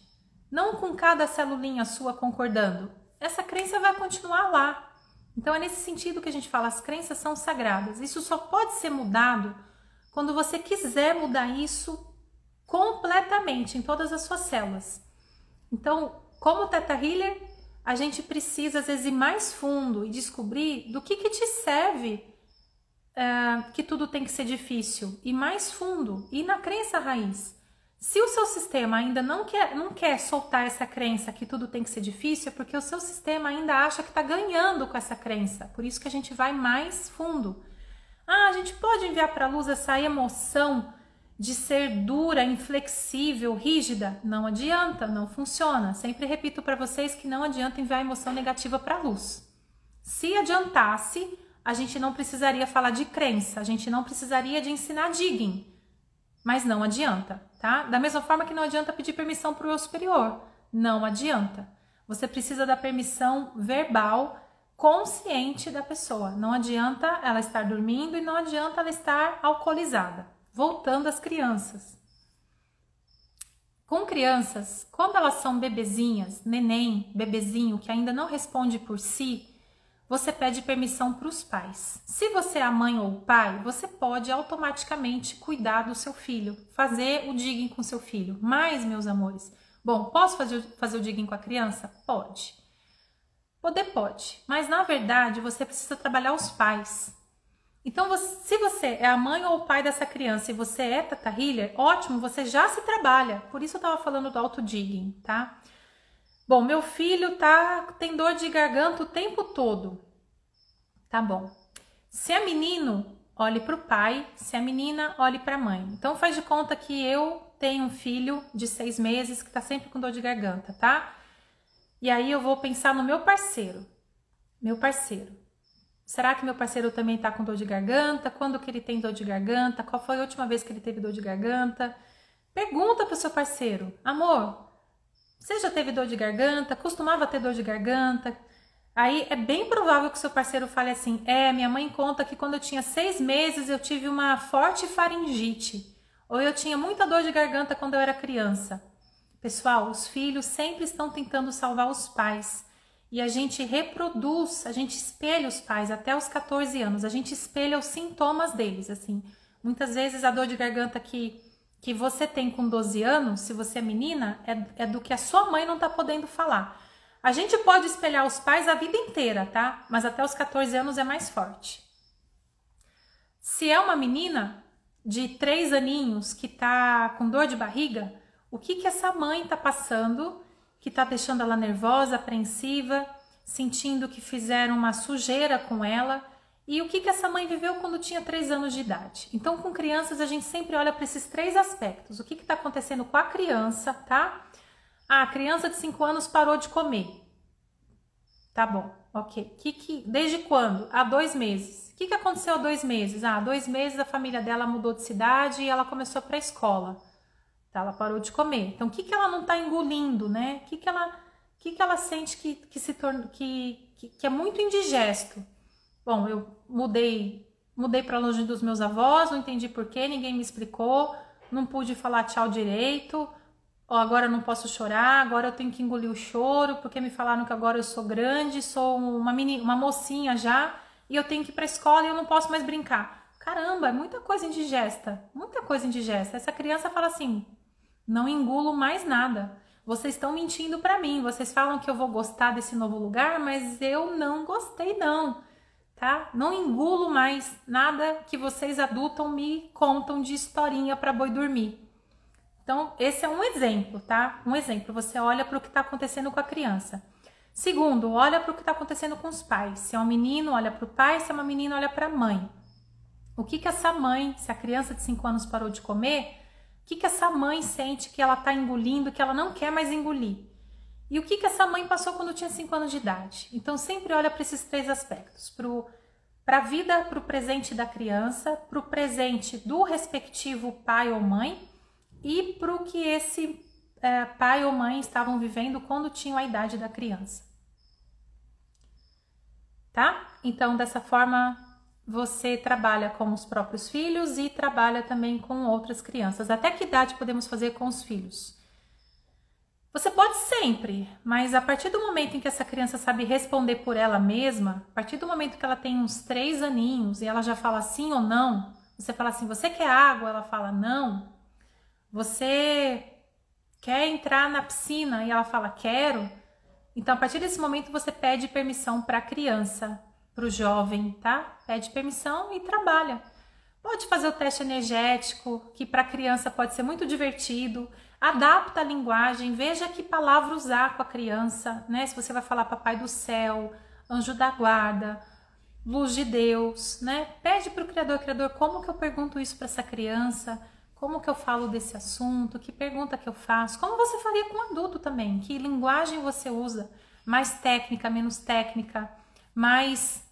Speaker 1: Não com cada celulinha sua concordando. Essa crença vai continuar lá. Então é nesse sentido que a gente fala, as crenças são sagradas. Isso só pode ser mudado quando você quiser mudar isso completamente, em todas as suas células. Então, como Theta Healer, a gente precisa às vezes ir mais fundo e descobrir do que te serve que tudo tem que ser difícil. E mais fundo, e na crença raiz. Se o seu sistema ainda não quer soltar essa crença que tudo tem que ser difícil, é porque o seu sistema ainda acha que está ganhando com essa crença. Por isso que a gente vai mais fundo. A gente pode enviar para a luz essa emoção de ser dura, inflexível, rígida? Não adianta, não funciona. Sempre repito para vocês que não adianta enviar emoção negativa para a luz. Se adiantasse, a gente não precisaria falar de crença, a gente não precisaria de ensinar digging. Mas não adianta, tá? Da mesma forma que não adianta pedir permissão para o eu superior. Não adianta. Você precisa da permissão verbal, consciente da pessoa. Não adianta ela estar dormindo e não adianta ela estar alcoolizada. Voltando às crianças. Com crianças, quando elas são bebezinhas, neném, bebezinho, que ainda não responde por si, você pede permissão para os pais. Se você é a mãe ou o pai, você pode automaticamente cuidar do seu filho, fazer o digging com seu filho. Mas, meus amores, bom, posso fazer o digging com a criança? Pode. Poder pode, mas na verdade você precisa trabalhar os pais. Então, se você é a mãe ou o pai dessa criança e você é Theta Healer, ótimo, você já se trabalha. Por isso eu tava falando do autodigging, tá? Bom, meu filho tem dor de garganta o tempo todo. Tá bom. Se é menino, olhe para o pai. Se é menina, olhe para a mãe. Então, faz de conta que eu tenho um filho de 6 meses que tá sempre com dor de garganta, tá? E aí eu vou pensar no meu parceiro. Meu parceiro. Será que meu parceiro também tá com dor de garganta? Quando que ele tem dor de garganta? Qual foi a última vez que ele teve dor de garganta? Pergunta pro seu parceiro. Amor, você já teve dor de garganta? Costumava ter dor de garganta? Aí é bem provável que o seu parceiro fale assim, minha mãe conta que quando eu tinha 6 meses eu tive uma forte faringite. Ou eu tinha muita dor de garganta quando eu era criança. Pessoal, os filhos sempre estão tentando salvar os pais. E a gente reproduz, a gente espelha os pais até os 14 anos. A gente espelha os sintomas deles, assim. Muitas vezes a dor de garganta que você tem com 12 anos, se você é menina, é do que a sua mãe não tá podendo falar. A gente pode espelhar os pais a vida inteira, tá? Mas até os 14 anos é mais forte. Se é uma menina de 3 aninhos que tá com dor de barriga, o que essa mãe tá passando que tá deixando ela nervosa, apreensiva, sentindo que fizeram uma sujeira com ela? E o que essa mãe viveu quando tinha 3 anos de idade? Então, com crianças, a gente sempre olha para esses 3 aspectos. O que está acontecendo com a criança, tá? A criança de 5 anos parou de comer. Tá bom, ok. Desde quando? Há 2 meses. O que aconteceu há 2 meses? Há 2 meses a família dela mudou de cidade e ela começou para a escola. Tá, ela parou de comer. Então, o que ela não está engolindo, né? O que ela sente que é muito indigesto? Bom, eu mudei para longe dos meus avós, não entendi porquê, ninguém me explicou, não pude falar tchau direito. Ou agora eu não posso chorar, agora eu tenho que engolir o choro, porque me falaram que agora eu sou grande, sou uma mocinha já, e eu tenho que ir pra escola e eu não posso mais brincar. Caramba, é muita coisa indigesta, muita coisa indigesta. Essa criança fala assim, não engulo mais nada. Vocês estão mentindo pra mim, vocês falam que eu vou gostar desse novo lugar, mas eu não gostei não, tá? Não engulo mais nada que vocês adultos me contam de historinha pra boi dormir. Então, esse é um exemplo, tá? Um exemplo, você olha para o que está acontecendo com a criança. Segundo, olha para o que está acontecendo com os pais. Se é um menino, olha para o pai, se é uma menina, olha para a mãe. O que essa mãe, se a criança de 5 anos parou de comer, o que essa mãe sente que ela está engolindo, que ela não quer mais engolir? E o que essa mãe passou quando tinha 5 anos de idade? Então, sempre olha para esses 3 aspectos. Para a vida, para o presente da criança, para o presente do respectivo pai ou mãe, e para o que esse pai ou mãe estavam vivendo quando tinham a idade da criança. Tá? Então, dessa forma, você trabalha com os próprios filhos e trabalha também com outras crianças. Até que idade podemos fazer com os filhos? Você pode sempre, mas a partir do momento em que essa criança sabe responder por ela mesma, a partir do momento que ela tem uns 3 aninhos e ela já fala sim ou não, você fala assim, você quer água? Ela fala não. Você quer entrar na piscina e ela fala quero? Então, a partir desse momento, você pede permissão para a criança, para o jovem, tá? Pede permissão e trabalha. Pode fazer o teste energético, que para a criança pode ser muito divertido. Adapta a linguagem, veja que palavra usar com a criança, né? Se você vai falar papai do céu, anjo da guarda, luz de Deus, né? Pede para o Criador, como que eu pergunto isso para essa criança? Como que eu falo desse assunto? Que pergunta que eu faço? Como você faria com um adulto também? Que linguagem você usa? Mais técnica, menos técnica? Mais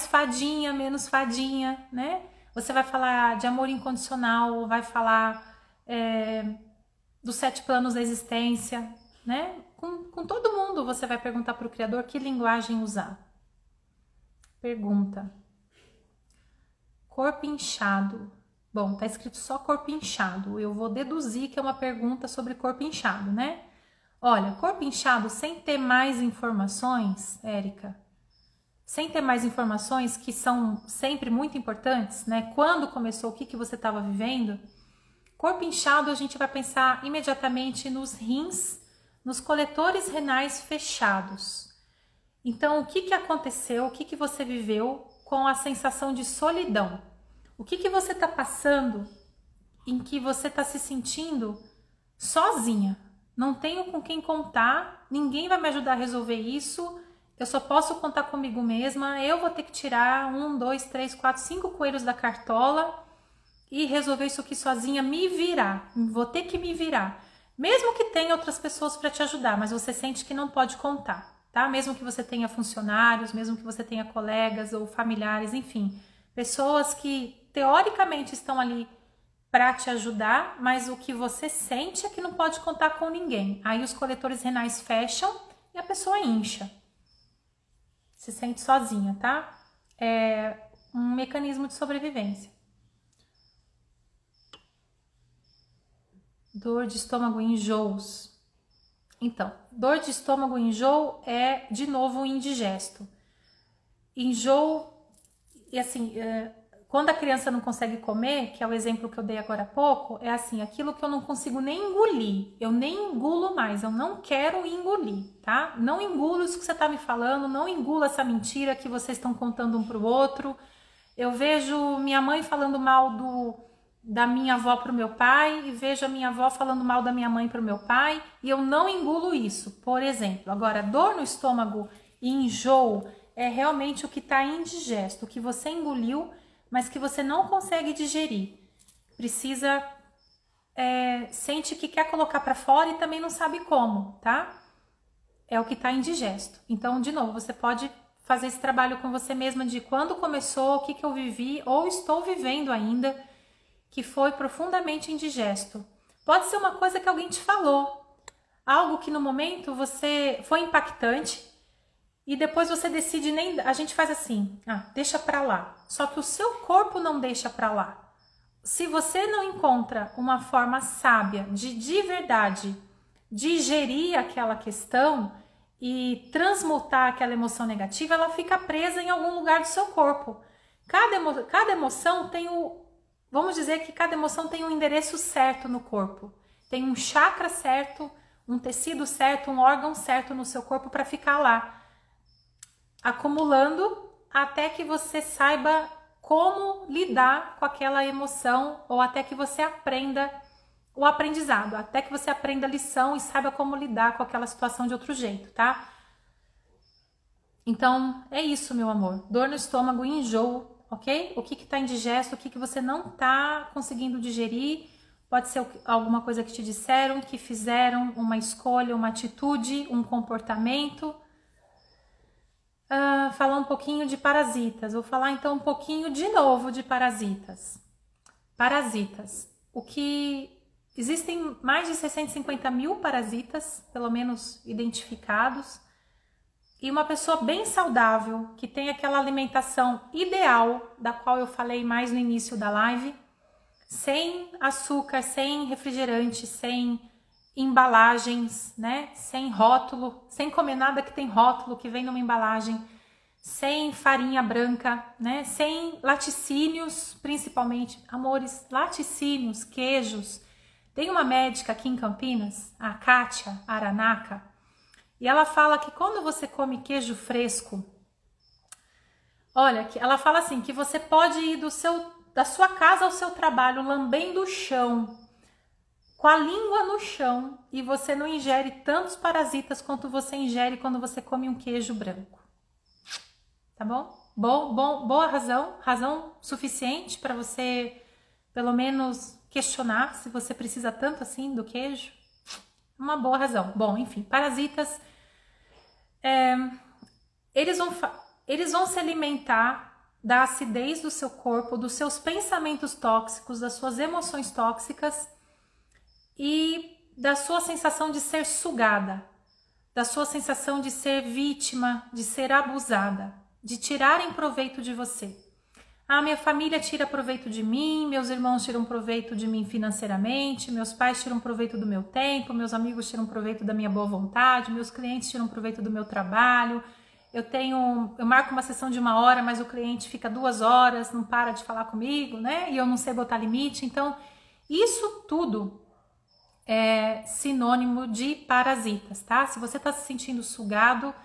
Speaker 1: fadinha, menos fadinha, né? Você vai falar de amor incondicional, vai falar dos 7 planos da existência, né? Com todo mundo você vai perguntar para o Criador que linguagem usar. Pergunta. Corpo inchado. Bom, tá escrito só corpo inchado. Eu vou deduzir que é uma pergunta sobre corpo inchado, né? Olha, corpo inchado sem ter mais informações, Érica, sem ter mais informações que são sempre muito importantes, né? Quando começou, o que você estava vivendo? Corpo inchado, a gente vai pensar imediatamente nos rins, nos coletores renais fechados. Então, o que aconteceu? O que você viveu com a sensação de solidão? O que você está passando em que você está se sentindo sozinha? Não tenho com quem contar, ninguém vai me ajudar a resolver isso, eu só posso contar comigo mesma, eu vou ter que tirar 1, 2, 3, 4, 5 coelhos da cartola e resolver isso aqui sozinha, me virar, vou ter que me virar. Mesmo que tenha outras pessoas para te ajudar, mas você sente que não pode contar, tá? Mesmo que você tenha funcionários, mesmo que você tenha colegas ou familiares, enfim, pessoas que teoricamente estão ali para te ajudar, mas o que você sente é que não pode contar com ninguém. Aí os coletores renais fecham e a pessoa incha. Se sente sozinha, tá? É um mecanismo de sobrevivência. Dor de estômago e enjoos. Então, dor de estômago e enjoo é, de novo, indigesto. Enjoo, e assim, quando a criança não consegue comer, que é o exemplo que eu dei agora há pouco, é assim, aquilo que eu não consigo nem engolir, eu nem engulo mais, eu não quero engolir, tá? Não engulo isso que você tá me falando, não engulo essa mentira que vocês estão contando um pro outro. Eu vejo minha mãe falando mal da minha avó pro meu pai e vejo a minha avó falando mal da minha mãe pro meu pai e eu não engulo isso, por exemplo. Agora, dor no estômago e enjoo é realmente o que tá indigesto, o que você engoliu, mas que você não consegue digerir. Precisa, sente que quer colocar para fora e também não sabe como, tá? É o que tá indigesto. Então, de novo, você pode fazer esse trabalho com você mesma de quando começou, o que eu vivi ou estou vivendo ainda, que foi profundamente indigesto. Pode ser uma coisa que alguém te falou, algo que no momento você foi impactante, e depois você decide nem... A gente faz assim, deixa pra lá. Só que o seu corpo não deixa pra lá. Se você não encontra uma forma sábia de verdade digerir aquela questão e transmutar aquela emoção negativa, ela fica presa em algum lugar do seu corpo. Cada emoção tem vamos dizer que cada emoção tem um endereço certo no corpo. Tem um chakra certo, um tecido certo, um órgão certo no seu corpo para ficar lá, acumulando até que você saiba como lidar com aquela emoção, ou até que você aprenda o aprendizado, até que você aprenda a lição e saiba como lidar com aquela situação de outro jeito, tá? Então, é isso, meu amor. Dor no estômago e enjoo, ok? O que tá indigesto, o que você não tá conseguindo digerir. Pode ser alguma coisa que te disseram, que fizeram, uma escolha, uma atitude, um comportamento. Falar um pouquinho de parasitas. Vou falar então um pouquinho de novo de parasitas. Parasitas. Existem mais de 650 mil parasitas, pelo menos identificados. E uma pessoa bem saudável, que tem aquela alimentação ideal, da qual eu falei mais no início da live, sem açúcar, sem refrigerante, sem embalagens, né? Sem rótulo, sem comer nada que tem rótulo, que vem numa embalagem, sem farinha branca, né? Sem laticínios, principalmente, amores, laticínios, queijos. Tem uma médica aqui em Campinas, a Kátia Aranaka, e ela fala que quando você come queijo fresco, olha, ela fala assim, que você pode ir da sua casa ao seu trabalho lambendo o chão, com a língua no chão, e você não ingere tantos parasitas quanto você ingere quando você come um queijo branco. Tá bom? Boa razão suficiente para você, pelo menos, questionar se você precisa tanto assim do queijo. Uma boa razão. Bom, enfim, parasitas, eles vão se alimentar da acidez do seu corpo, dos seus pensamentos tóxicos, das suas emoções tóxicas e da sua sensação de ser sugada, da sua sensação de ser vítima, de ser abusada, de tirarem proveito de você. Minha família tira proveito de mim, meus irmãos tiram proveito de mim financeiramente, meus pais tiram proveito do meu tempo, meus amigos tiram proveito da minha boa vontade, meus clientes tiram proveito do meu trabalho. Eu marco uma sessão de 1 hora, mas o cliente fica 2 horas, não para de falar comigo, né? E eu não sei botar limite. Então, isso tudo é sinônimo de parasitas, tá? Se você está se sentindo sugado,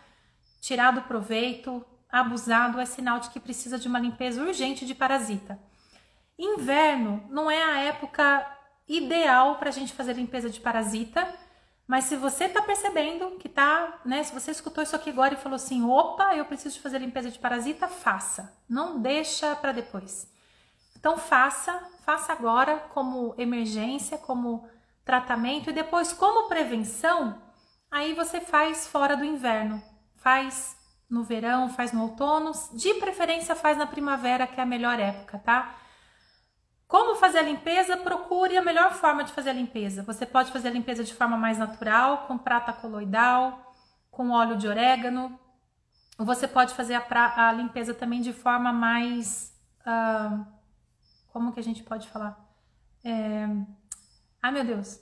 Speaker 1: tirado proveito, abusado, é sinal de que precisa de uma limpeza urgente de parasita. Inverno não é a época ideal para a gente fazer limpeza de parasita, mas se você está percebendo que tá, né? Se você escutou isso aqui agora e falou assim, opa, eu preciso de fazer limpeza de parasita, faça. Não deixa para depois. Então faça agora como emergência, como tratamento, e depois como prevenção, aí você faz fora do inverno. Faz no verão, faz no outono, de preferência faz na primavera, que é a melhor época, tá? Como fazer a limpeza? Procure a melhor forma de fazer a limpeza. Você pode fazer a limpeza de forma mais natural, com prata coloidal, com óleo de orégano. Você pode fazer a limpeza também de forma mais... como que a gente pode falar? Meu Deus!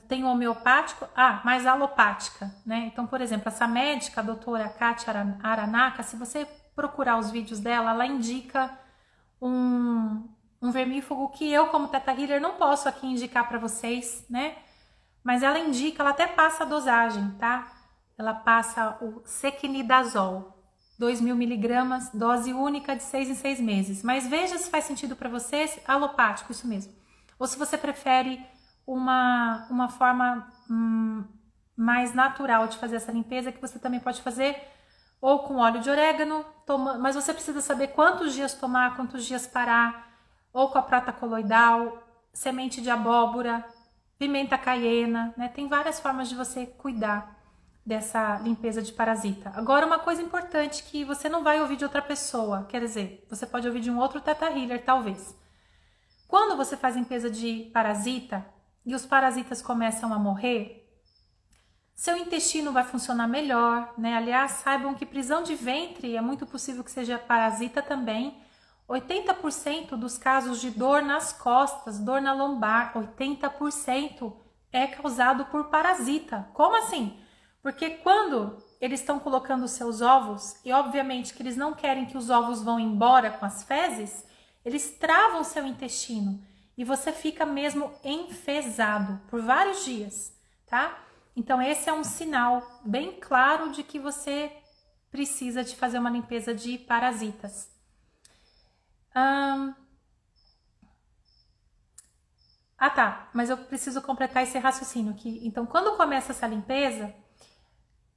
Speaker 1: Tem o homeopático, mais alopática, né? Então, por exemplo, essa médica, a doutora Kátia Aranaka, se você procurar os vídeos dela, ela indica um vermífugo que eu, como Teta Healer, não posso aqui indicar para vocês, né? Mas ela indica, ela até passa a dosagem, tá? Ela passa o Sequinidazol, 2.000 miligramas, dose única de 6 em 6 meses. Mas veja se faz sentido para vocês, alopático, isso mesmo. Ou se você prefere uma forma mais natural de fazer essa limpeza, que você também pode fazer ou com óleo de orégano, mas você precisa saber quantos dias tomar, quantos dias parar, ou com a prata coloidal, semente de abóbora, pimenta caiena, né? Tem várias formas de você cuidar dessa limpeza de parasita. Agora, uma coisa importante que você não vai ouvir de outra pessoa, quer dizer, você pode ouvir de um outro Teta Healer, talvez. Quando você faz limpeza de parasita e os parasitas começam a morrer, seu intestino vai funcionar melhor, né? Aliás, saibam que prisão de ventre é muito possível que seja parasita também. 80% dos casos de dor nas costas, dor na lombar, 80% é causado por parasita. Como assim? Porque quando eles estão colocando os seus ovos, e obviamente que eles não querem que os ovos vão embora com as fezes, eles travam o seu intestino e você fica mesmo enfesado por vários dias, tá? Então esse é um sinal bem claro de que você precisa de fazer uma limpeza de parasitas. Tá, mas eu preciso completar esse raciocínio aqui. Então, quando começa essa limpeza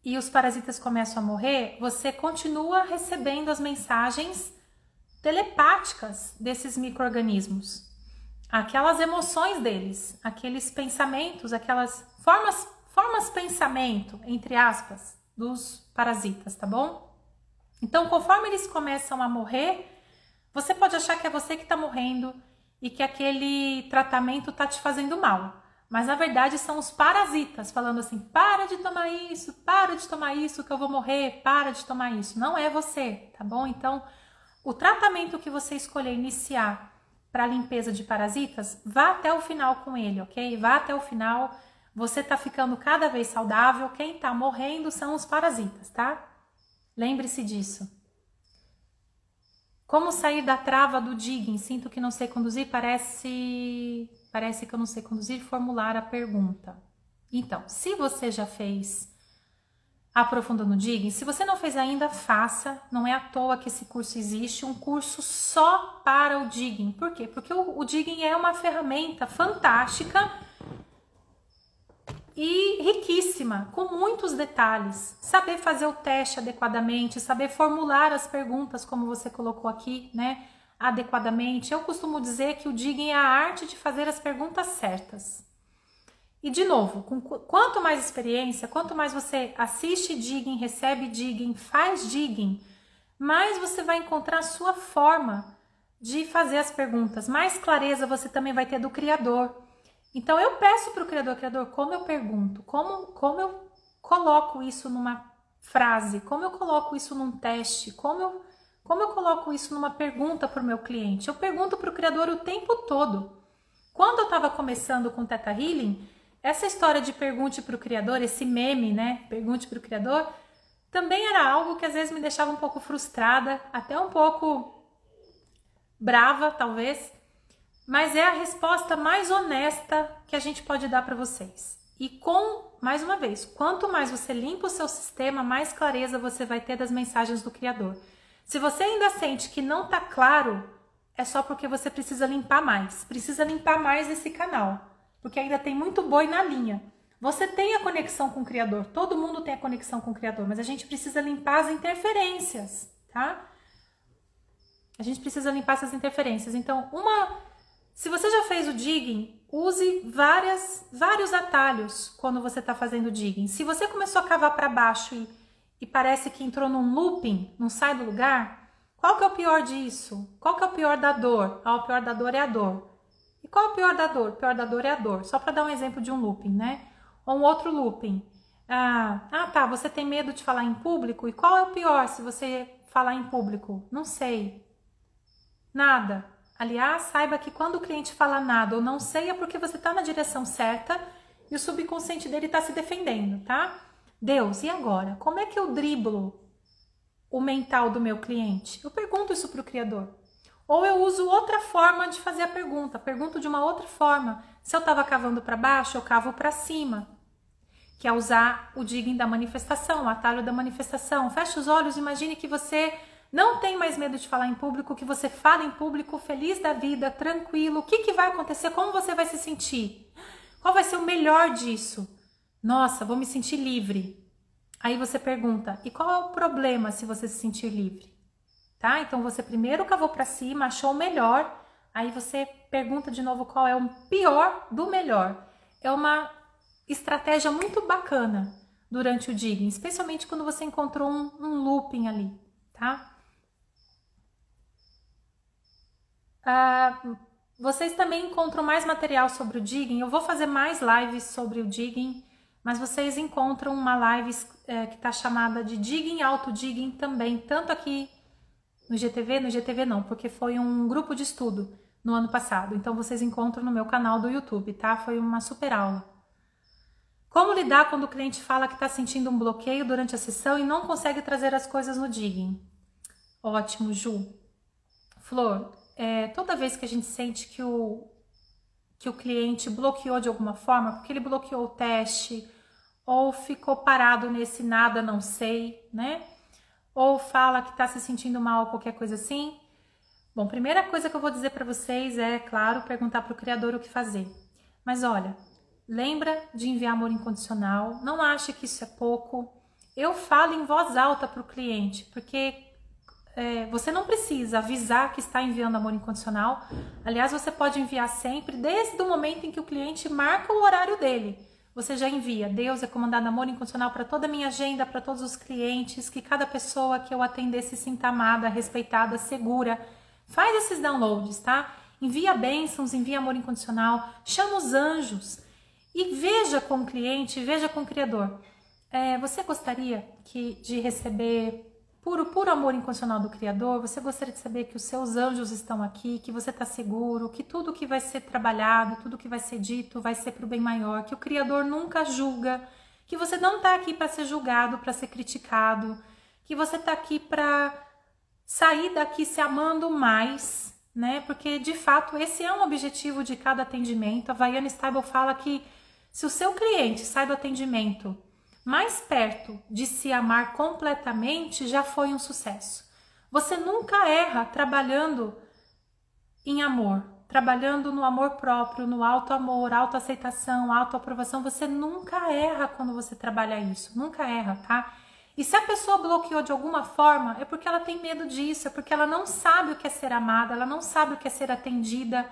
Speaker 1: e os parasitas começam a morrer, você continua recebendo as mensagens telepáticas desses micro-organismos. Aquelas emoções deles, aqueles pensamentos, aquelas formas pensamento, entre aspas, dos parasitas, tá bom? Então, conforme eles começam a morrer, você pode achar que é você que está morrendo e que aquele tratamento está te fazendo mal. Mas, na verdade, são os parasitas falando assim, para de tomar isso que eu vou morrer, para de tomar isso. Não é você, tá bom? Então, o tratamento que você escolher iniciar para limpeza de parasitas, vá até o final com ele, ok? Vá até o final, você tá ficando cada vez saudável, quem tá morrendo são os parasitas, tá? Lembre-se disso. Como sair da trava do digging? Sinto que não sei conduzir, parece que eu não sei conduzir, formular a pergunta. Então, se você já fez aprofundando digging, se você não fez ainda, faça. Não é à toa que esse curso existe, um curso só para o digging. Por quê? Porque o digging é uma ferramenta fantástica e riquíssima, com muitos detalhes. Saber fazer o teste adequadamente, saber formular as perguntas, como você colocou aqui, né? Adequadamente. Eu costumo dizer que o digging é a arte de fazer as perguntas certas. E de novo, quanto mais experiência, quanto mais você assiste digging, recebe digging, faz digging, mais você vai encontrar a sua forma de fazer as perguntas. Mais clareza você também vai ter do criador. Então eu peço para o criador, como eu pergunto, como eu coloco isso numa frase, como eu coloco isso num teste, como eu coloco isso numa pergunta para o meu cliente. Eu pergunto para o criador o tempo todo. Quando eu estava começando com Theta Healing, essa história de pergunte para o criador, esse meme, né, pergunte para o criador, também era algo que às vezes me deixava um pouco frustrada, até um pouco brava, talvez. Mas é a resposta mais honesta que a gente pode dar para vocês. E mais uma vez, quanto mais você limpa o seu sistema, mais clareza você vai ter das mensagens do Criador. Se você ainda sente que não está claro, é só porque você precisa limpar mais. Precisa limpar mais esse canal, porque ainda tem muito boi na linha. Você tem a conexão com o Criador, todo mundo tem a conexão com o Criador, mas a gente precisa limpar as interferências, tá? A gente precisa limpar essas interferências. Então, se você já fez o digging, use vários atalhos quando você está fazendo digging. Se você começou a cavar para baixo e parece que entrou num looping, não sai do lugar, qual que é o pior disso? Qual que é o pior da dor? O pior da dor é a dor. E qual é o pior da dor? O pior da dor é a dor. Só para dar um exemplo de um looping, né? Ou um outro looping. Tá, você tem medo de falar em público? E qual é o pior se você falar em público? Não sei. Nada. Aliás, saiba que quando o cliente fala nada ou não sei, é porque você está na direção certa e o subconsciente dele está se defendendo, tá? Deus, e agora? Como é que eu driblo o mental do meu cliente? Eu pergunto isso para o Criador. Ou eu uso outra forma de fazer a pergunta. Pergunto de uma outra forma. Se eu estava cavando para baixo, eu cavo para cima. Que é usar o digging da manifestação, o atalho da manifestação. Feche os olhos, imagine que você não tem mais medo de falar em público, que você fala em público, feliz da vida, tranquilo. O que vai acontecer? Como você vai se sentir? Qual vai ser o melhor disso? Nossa, vou me sentir livre. Aí você pergunta, e qual é o problema se você se sentir livre? Tá? Então você primeiro cavou para cima, achou o melhor, aí você pergunta de novo qual é o pior do melhor. É uma estratégia muito bacana durante o digging, especialmente quando você encontrou um looping ali, tá? Vocês também encontram mais material sobre o digging. Eu vou fazer mais lives sobre o digging, mas vocês encontram uma live que está chamada de Digging Auto Digging também, tanto aqui no GTV não, porque foi um grupo de estudo no ano passado. Então vocês encontram no meu canal do YouTube, tá? Foi uma super aula. Como lidar quando o cliente fala que está sentindo um bloqueio durante a sessão e não consegue trazer as coisas no digging? Ótimo, Ju. Flor, toda vez que a gente sente que o cliente bloqueou de alguma forma, porque ele bloqueou o teste, ou ficou parado nesse nada, não sei, né? Ou fala que tá se sentindo mal, qualquer coisa assim. Bom, primeira coisa que eu vou dizer para vocês é, claro, perguntar para o Criador o que fazer. Mas olha, lembra de enviar amor incondicional, não ache que isso é pouco. Eu falo em voz alta para o cliente, porque você não precisa avisar que está enviando amor incondicional. Aliás, você pode enviar sempre, desde o momento em que o cliente marca o horário dele. Você já envia. Deus é comandado amor incondicional para toda a minha agenda, para todos os clientes, que cada pessoa que eu atender se sinta amada, respeitada, segura. Faz esses downloads, tá? Envia bênçãos, envia amor incondicional, chama os anjos e veja com o cliente, veja com o Criador. Você gostaria de receber puro amor incondicional do Criador? Você gostaria de saber que os seus anjos estão aqui, que você está seguro, que tudo que vai ser trabalhado, tudo que vai ser dito vai ser para o bem maior, que o Criador nunca julga, que você não está aqui para ser julgado, para ser criticado, que você está aqui para sair daqui se amando mais, né? Porque de fato esse é um objetivo de cada atendimento. A Vaiana Stable fala que se o seu cliente sai do atendimento mais perto de se amar completamente, já foi um sucesso. Você nunca erra trabalhando em amor, trabalhando no amor próprio, no auto-amor, autoaceitação, autoaprovação. Você nunca erra quando você trabalha isso, nunca erra, tá? E se a pessoa bloqueou de alguma forma, é porque ela tem medo disso, é porque ela não sabe o que é ser amada, ela não sabe o que é ser atendida,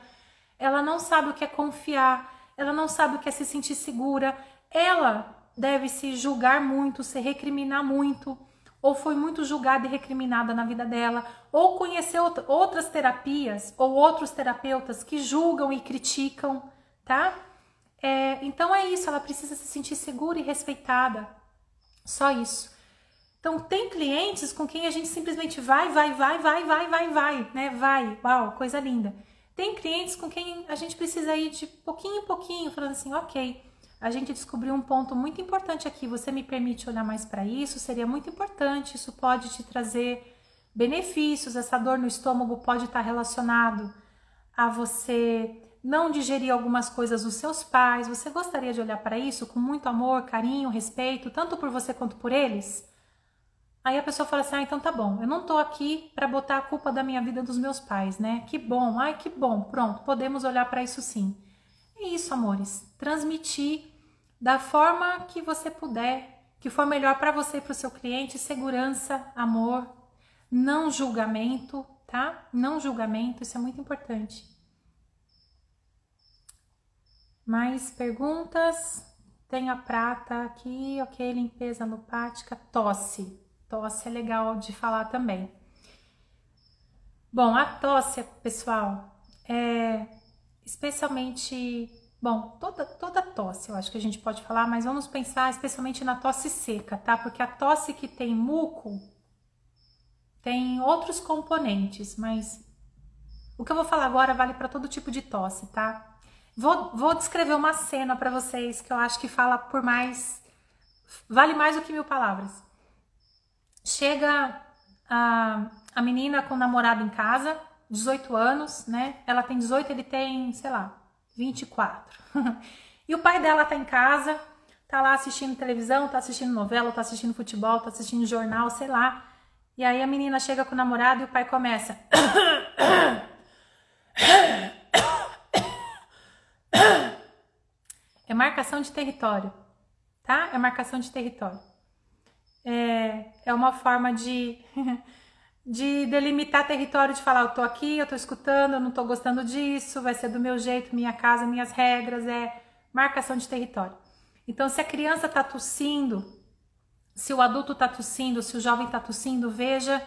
Speaker 1: ela não sabe o que é confiar, ela não sabe o que é se sentir segura, ela deve se julgar muito, se recriminar muito, ou foi muito julgada e recriminada na vida dela, ou conheceu outras terapias, ou outros terapeutas que julgam e criticam, tá? Então é isso, ela precisa se sentir segura e respeitada, só isso. Então tem clientes com quem a gente simplesmente vai, né? Vai, uau, coisa linda. Tem clientes com quem a gente precisa ir de pouquinho em pouquinho, falando assim, ok, a gente descobriu um ponto muito importante aqui, você me permite olhar mais para isso? Seria muito importante, isso pode te trazer benefícios, essa dor no estômago pode estar relacionado a você não digerir algumas coisas dos seus pais, você gostaria de olhar para isso com muito amor, carinho, respeito, tanto por você quanto por eles? Aí a pessoa fala assim, então tá bom, eu não tô aqui para botar a culpa da minha vida dos meus pais, né? Que bom, ai que bom, pronto, podemos olhar para isso sim. É isso, amores, transmitir da forma que você puder, que for melhor para você e para o seu cliente, segurança, amor, não julgamento, tá? Não julgamento, isso é muito importante. Mais perguntas? Tem a prata aqui, ok, limpeza alopática, tosse. Tosse é legal de falar também. Bom, a tosse, pessoal, especialmente, bom, toda tosse eu acho que a gente pode falar, mas vamos pensar especialmente na tosse seca, tá? Porque a tosse que tem muco tem outros componentes, mas o que eu vou falar agora vale para todo tipo de tosse, tá? Vou descrever uma cena para vocês que eu acho que fala por mais, vale mais do que 1000 palavras. Chega a menina com o namorado em casa, 18 anos, né? Ela tem 18, ele tem, sei lá, 24. E o pai dela tá em casa, tá lá assistindo televisão, tá assistindo novela, tá assistindo futebol, tá assistindo jornal, sei lá. E aí a menina chega com o namorado e o pai começa... É marcação de território, tá? É marcação de território. É uma forma de delimitar território, de falar, eu tô aqui, eu tô escutando, eu não tô gostando disso, vai ser do meu jeito, minha casa, minhas regras, é marcação de território. Então, se a criança tá tossindo, se o adulto tá tossindo, se o jovem tá tossindo, veja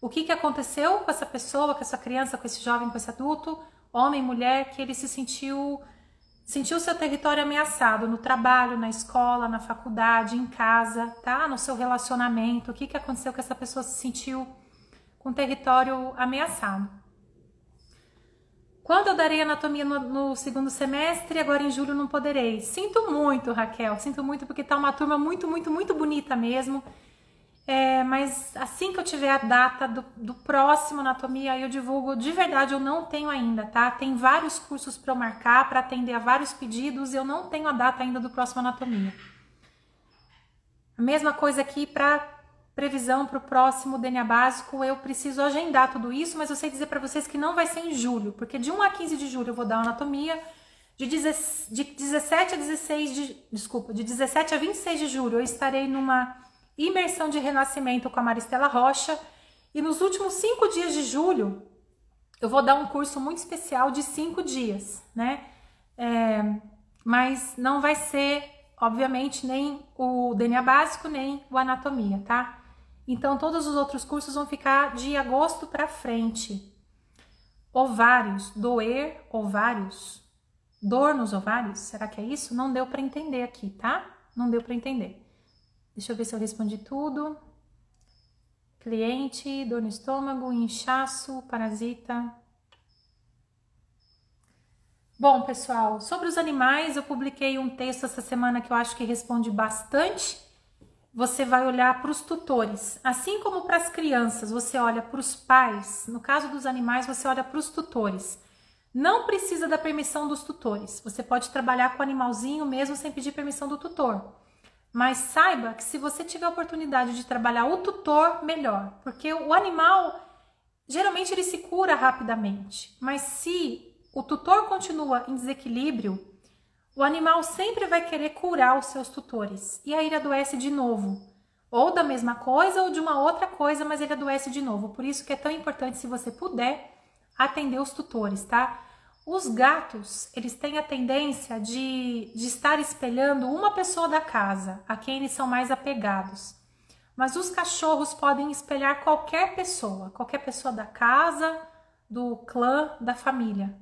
Speaker 1: o que aconteceu com essa pessoa, com essa criança, com esse jovem, com esse adulto, homem, mulher, que ele se sentiu seu território ameaçado no trabalho, na escola, na faculdade, em casa, tá? No seu relacionamento, o que aconteceu que essa pessoa se sentiu com o território ameaçado. Quando eu darei anatomia no segundo semestre, agora em julho não poderei. Sinto muito, Raquel, sinto muito porque tá uma turma muito, muito, muito bonita mesmo. Mas assim que eu tiver a data do próximo anatomia, aí eu divulgo. De verdade, eu não tenho ainda, tá? Tem vários cursos para eu marcar, para atender a vários pedidos, e eu não tenho a data ainda do próximo anatomia. A mesma coisa aqui para previsão para o próximo DNA básico, eu preciso agendar tudo isso, mas eu sei dizer para vocês que não vai ser em julho, porque de 1 a 15 de julho eu vou dar anatomia, de 17 a 26 de julho eu estarei numa imersão de renascimento com a Maristela Rocha, e nos últimos 5 dias de julho eu vou dar um curso muito especial de 5 dias, né? Mas não vai ser, obviamente, nem o DNA básico, nem o anatomia, tá? Então, todos os outros cursos vão ficar de agosto para frente. Ovários, doer ovários, dor nos ovários, será que é isso? Não deu para entender aqui, tá? Não deu para entender. Deixa eu ver se eu respondi tudo. Cliente, dor no estômago, inchaço, parasita. Bom, pessoal, sobre os animais, eu publiquei um texto essa semana que eu acho que responde bastante. Você vai olhar para os tutores, assim como para as crianças, você olha para os pais. No caso dos animais, você olha para os tutores. Não precisa da permissão dos tutores. Você pode trabalhar com o animalzinho mesmo sem pedir permissão do tutor. Mas saiba que se você tiver a oportunidade de trabalhar o tutor, melhor. Porque o animal, geralmente ele se cura rapidamente. Mas se o tutor continua em desequilíbrio, o animal sempre vai querer curar os seus tutores. E aí ele adoece de novo. Ou da mesma coisa ou de uma outra coisa, mas ele adoece de novo. Por isso que é tão importante, se você puder, atender os tutores, tá? Os gatos, eles têm a tendência de estar espelhando uma pessoa da casa, a quem eles são mais apegados. Mas os cachorros podem espelhar qualquer pessoa da casa, do clã, da família.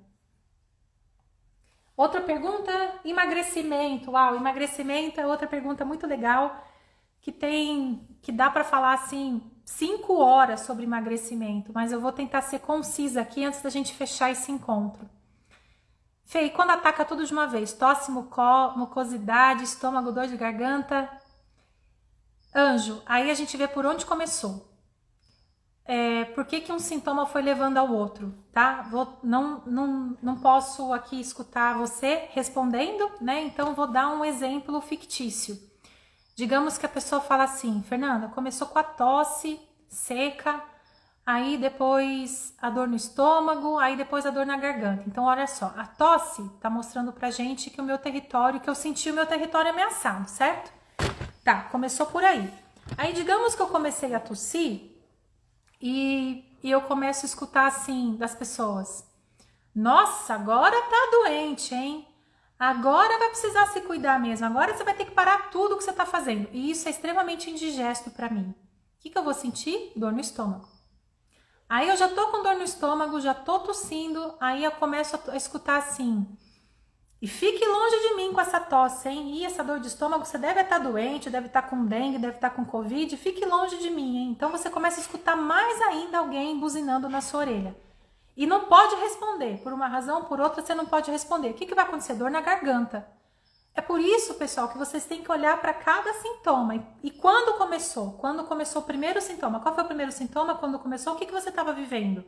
Speaker 1: Outra pergunta, emagrecimento. Uau, emagrecimento é outra pergunta muito legal, que dá para falar assim 5 horas sobre emagrecimento, mas eu vou tentar ser concisa aqui antes da gente fechar esse encontro. Fê, quando ataca tudo de uma vez? Tosse, mucosidade, estômago, dor de garganta. Anjo, aí a gente vê por onde começou. Por que um sintoma foi levando ao outro, tá? Não posso aqui escutar você respondendo, né? Então vou dar um exemplo fictício. Digamos que a pessoa fala assim: Fernanda, começou com a tosse seca, aí depois a dor no estômago, aí depois a dor na garganta. Então olha só, a tosse tá mostrando pra gente que o meu território, que eu senti o meu território ameaçado, certo? Tá, começou por aí. Aí digamos que eu comecei a tossir e eu começo a escutar assim das pessoas: nossa, agora tá doente, hein? Agora vai precisar se cuidar mesmo, agora você vai ter que parar tudo que você tá fazendo. E isso é extremamente indigesto pra mim. O que eu vou sentir? Dor no estômago. Aí eu já tô com dor no estômago, já tô tossindo, aí eu começo a escutar assim: e fique longe de mim com essa tosse, hein? E essa dor de estômago, você deve estar doente, deve estar com dengue, deve estar com covid, fique longe de mim, hein? Então você começa a escutar mais ainda alguém buzinando na sua orelha. E não pode responder, por uma razão ou por outra você não pode responder. O que vai acontecer? Dor na garganta. É por isso, pessoal, que vocês têm que olhar para cada sintoma. E quando começou? Quando começou o primeiro sintoma? Qual foi o primeiro sintoma? Quando começou? O que você estava vivendo?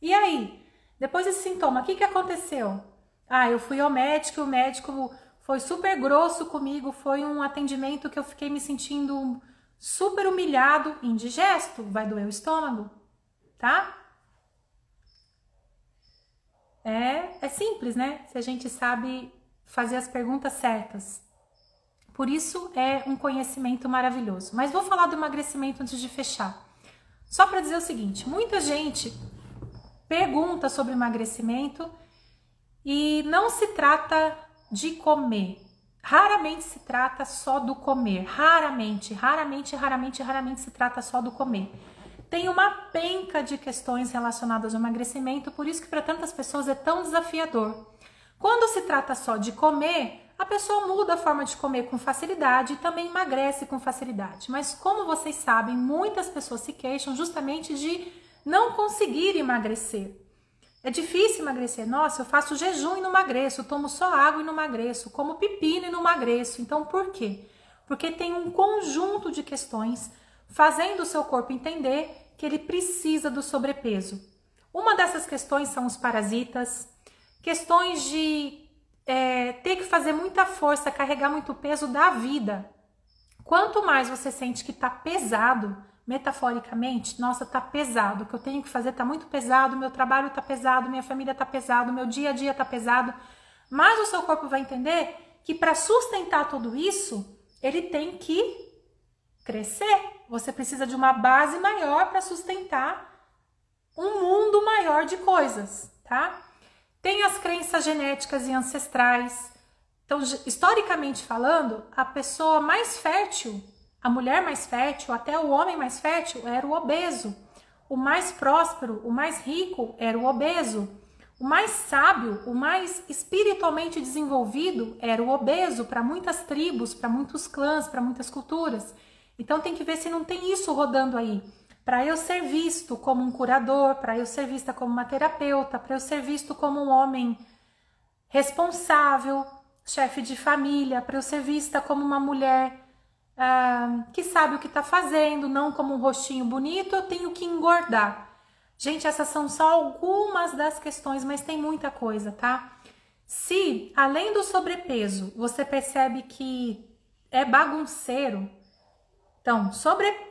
Speaker 1: E aí? Depois desse sintoma, o que aconteceu? Ah, eu fui ao médico, o médico foi super grosso comigo, foi um atendimento que eu fiquei me sentindo super humilhado, indigesto, vai doer o estômago, tá? É simples, né? Se a gente sabe fazer as perguntas certas. Por isso é um conhecimento maravilhoso. Mas vou falar do emagrecimento antes de fechar. Só para dizer o seguinte, muita gente pergunta sobre emagrecimento e não se trata de comer. Raramente se trata só do comer. Raramente se trata só do comer. Tem uma penca de questões relacionadas ao emagrecimento, por isso que para tantas pessoas é tão desafiador. Quando se trata só de comer, a pessoa muda a forma de comer com facilidade e também emagrece com facilidade. Mas como vocês sabem, muitas pessoas se queixam justamente de não conseguir emagrecer. É difícil emagrecer. Nossa, eu faço jejum e não emagreço, eu tomo só água e não emagreço, como pepino e não emagreço. Então, por quê? Porque tem um conjunto de questões fazendo o seu corpo entender que ele precisa do sobrepeso. Uma dessas questões são os parasitas, questões de ter que fazer muita força, carregar muito peso da vida. Quanto mais você sente que tá pesado, metaforicamente, nossa, tá pesado, o que eu tenho que fazer tá muito pesado, meu trabalho tá pesado, minha família tá pesado, meu dia a dia tá pesado, mas o seu corpo vai entender que para sustentar tudo isso, ele tem que crescer. Você precisa de uma base maior para sustentar um mundo maior de coisas, tá? Tem as crenças genéticas e ancestrais. Então, historicamente falando, a pessoa mais fértil, a mulher mais fértil, até o homem mais fértil, era o obeso. O mais próspero, o mais rico, era o obeso. O mais sábio, o mais espiritualmente desenvolvido, era o obeso para muitas tribos, para muitos clãs, para muitas culturas. Então, tem que ver se não tem isso rodando aí. Para eu ser visto como um curador, para eu ser vista como uma terapeuta, para eu ser visto como um homem responsável, chefe de família, para eu ser vista como uma mulher que sabe o que está fazendo, não como um rostinho bonito, eu tenho que engordar. Gente, essas são só algumas das questões, mas tem muita coisa, tá? Se, além do sobrepeso, você percebe que é bagunceiro, então,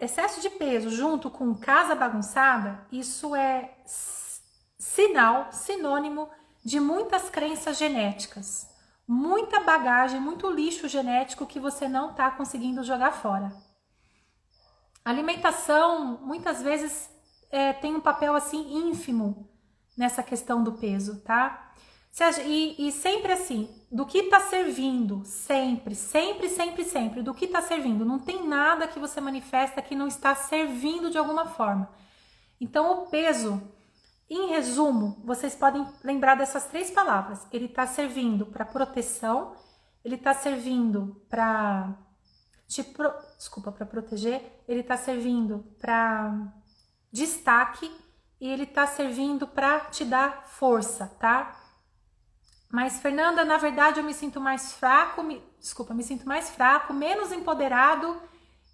Speaker 1: excesso de peso junto com casa bagunçada, isso é sinônimo de muitas crenças genéticas. Muita bagagem, muito lixo genético que você não está conseguindo jogar fora. A alimentação, muitas vezes, tem um papel assim ínfimo nessa questão do peso, tá? E sempre assim, do que está servindo, sempre, do que está servindo. Não tem nada que você manifesta que não está servindo de alguma forma. Então, o peso, em resumo, vocês podem lembrar dessas 3 palavras. Ele está servindo para proteção, ele está servindo para para proteger, ele está servindo para destaque e ele está servindo para te dar força, tá? Mas, Fernanda, na verdade eu me sinto mais fraco, me sinto mais fraco, menos empoderado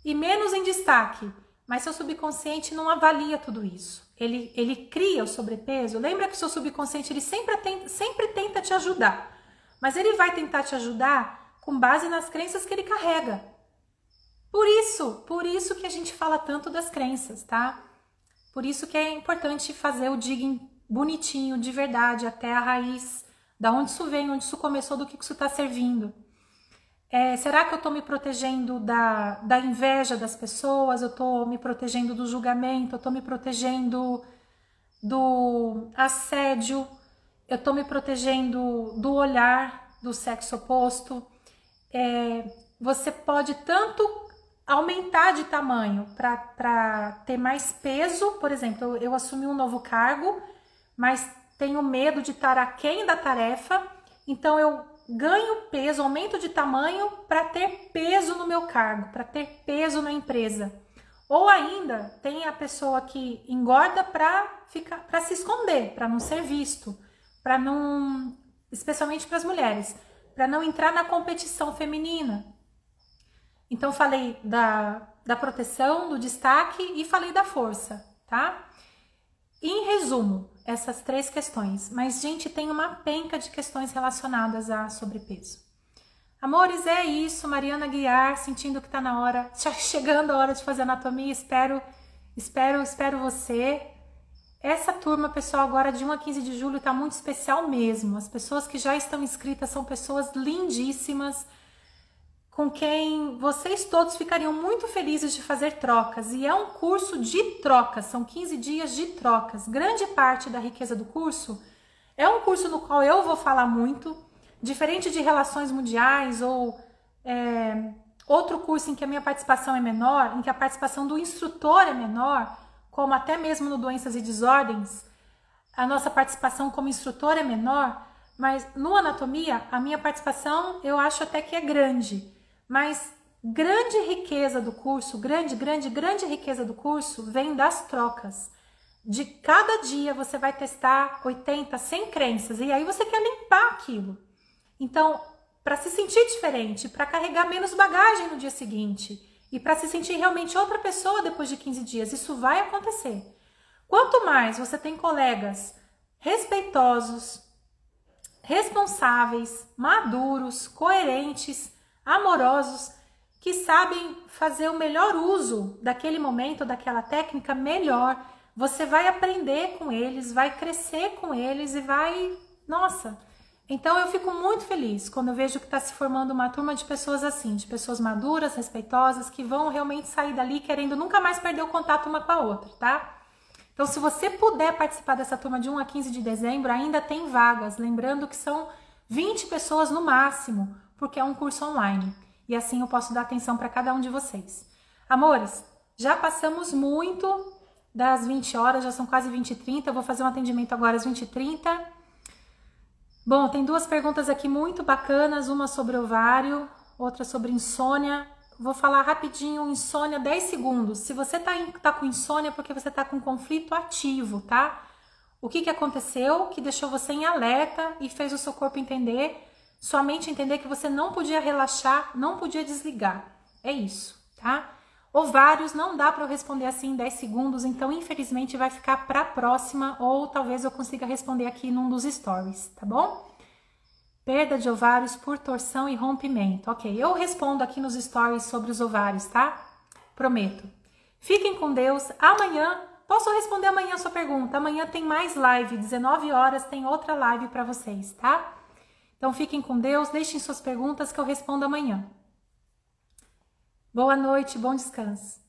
Speaker 1: e menos em destaque. Mas seu subconsciente não avalia tudo isso. Ele cria o sobrepeso. Lembra que o seu subconsciente ele sempre tenta te ajudar. Mas ele vai tentar te ajudar com base nas crenças que ele carrega. Por isso que a gente fala tanto das crenças, tá? Por isso que é importante fazer o digging bonitinho, de verdade, até a raiz. Da onde isso vem, onde isso começou, do que isso está servindo. Será que eu estou me protegendo da inveja das pessoas? Eu estou me protegendo do julgamento? Eu estou me protegendo do assédio? Eu estou me protegendo do olhar do sexo oposto? Você pode tanto aumentar de tamanho para ter mais peso. Por exemplo, eu assumi um novo cargo, mas tenho medo de estar aquém da tarefa, então eu ganho peso, aumento de tamanho para ter peso no meu cargo, para ter peso na empresa. Ou ainda tem a pessoa que engorda para se esconder, para não ser visto, para não, especialmente para as mulheres, para não entrar na competição feminina. Então falei da proteção, do destaque e falei da força, tá? Em resumo, essas 3 questões, mas gente, tem uma penca de questões relacionadas a sobrepeso. Amores, é isso, Mariana Guiar, sentindo que tá na hora, chegando a hora de fazer anatomia, espero você. Essa turma, pessoal, agora de 1 a 15 de julho tá muito especial mesmo. As pessoas que já estão inscritas são pessoas lindíssimas, com quem vocês todos ficariam muito felizes de fazer trocas. E é um curso de trocas, são 15 dias de trocas. Grande parte da riqueza do curso é um curso no qual eu vou falar muito, diferente de relações mundiais ou outro curso em que a minha participação é menor, em que a participação do instrutor é menor, como até mesmo no Doenças e Desordens, a nossa participação como instrutor é menor, mas no Anatomia, a minha participação eu acho até que é grande. Mas grande riqueza do curso, grande riqueza do curso vem das trocas. De cada dia você vai testar 80, 100 crenças e aí você quer limpar aquilo. Então, para se sentir diferente, para carregar menos bagagem no dia seguinte e para se sentir realmente outra pessoa depois de 15 dias, isso vai acontecer. Quanto mais você tem colegas respeitosos, responsáveis, maduros, coerentes, amorosos, que sabem fazer o melhor uso daquele momento, daquela técnica melhor, você vai aprender com eles, vai crescer com eles e vai... Nossa! Então eu fico muito feliz quando eu vejo que está se formando uma turma de pessoas assim, de pessoas maduras, respeitosas, que vão realmente sair dali querendo nunca mais perder o contato uma com a outra, tá? Então se você puder participar dessa turma de 1 a 15 de dezembro, ainda tem vagas, lembrando que são 20 pessoas no máximo, porque é um curso online. E assim eu posso dar atenção para cada um de vocês. Amores, já passamos muito das 20 horas, já são quase 20h30, eu vou fazer um atendimento agora às 20h30. Bom, tem duas perguntas aqui muito bacanas, uma sobre ovário, outra sobre insônia. Vou falar rapidinho, insônia, 10 segundos. Se você tá com insônia é porque você tá com conflito ativo, tá? O que aconteceu que deixou você em alerta e fez o seu corpo entender, sua mente entender que você não podia relaxar, não podia desligar. É isso, tá? Ovários não dá para eu responder assim em 10 segundos, então infelizmente vai ficar para a próxima ou talvez eu consiga responder aqui num dos stories, tá bom? Perda de ovários por torção e rompimento. Ok, eu respondo aqui nos stories sobre os ovários, tá? Prometo. Fiquem com Deus. Amanhã, posso responder amanhã a sua pergunta. Amanhã tem mais live, 19 horas tem outra live para vocês, tá? Então fiquem com Deus, deixem suas perguntas que eu respondo amanhã. Boa noite, bom descanso.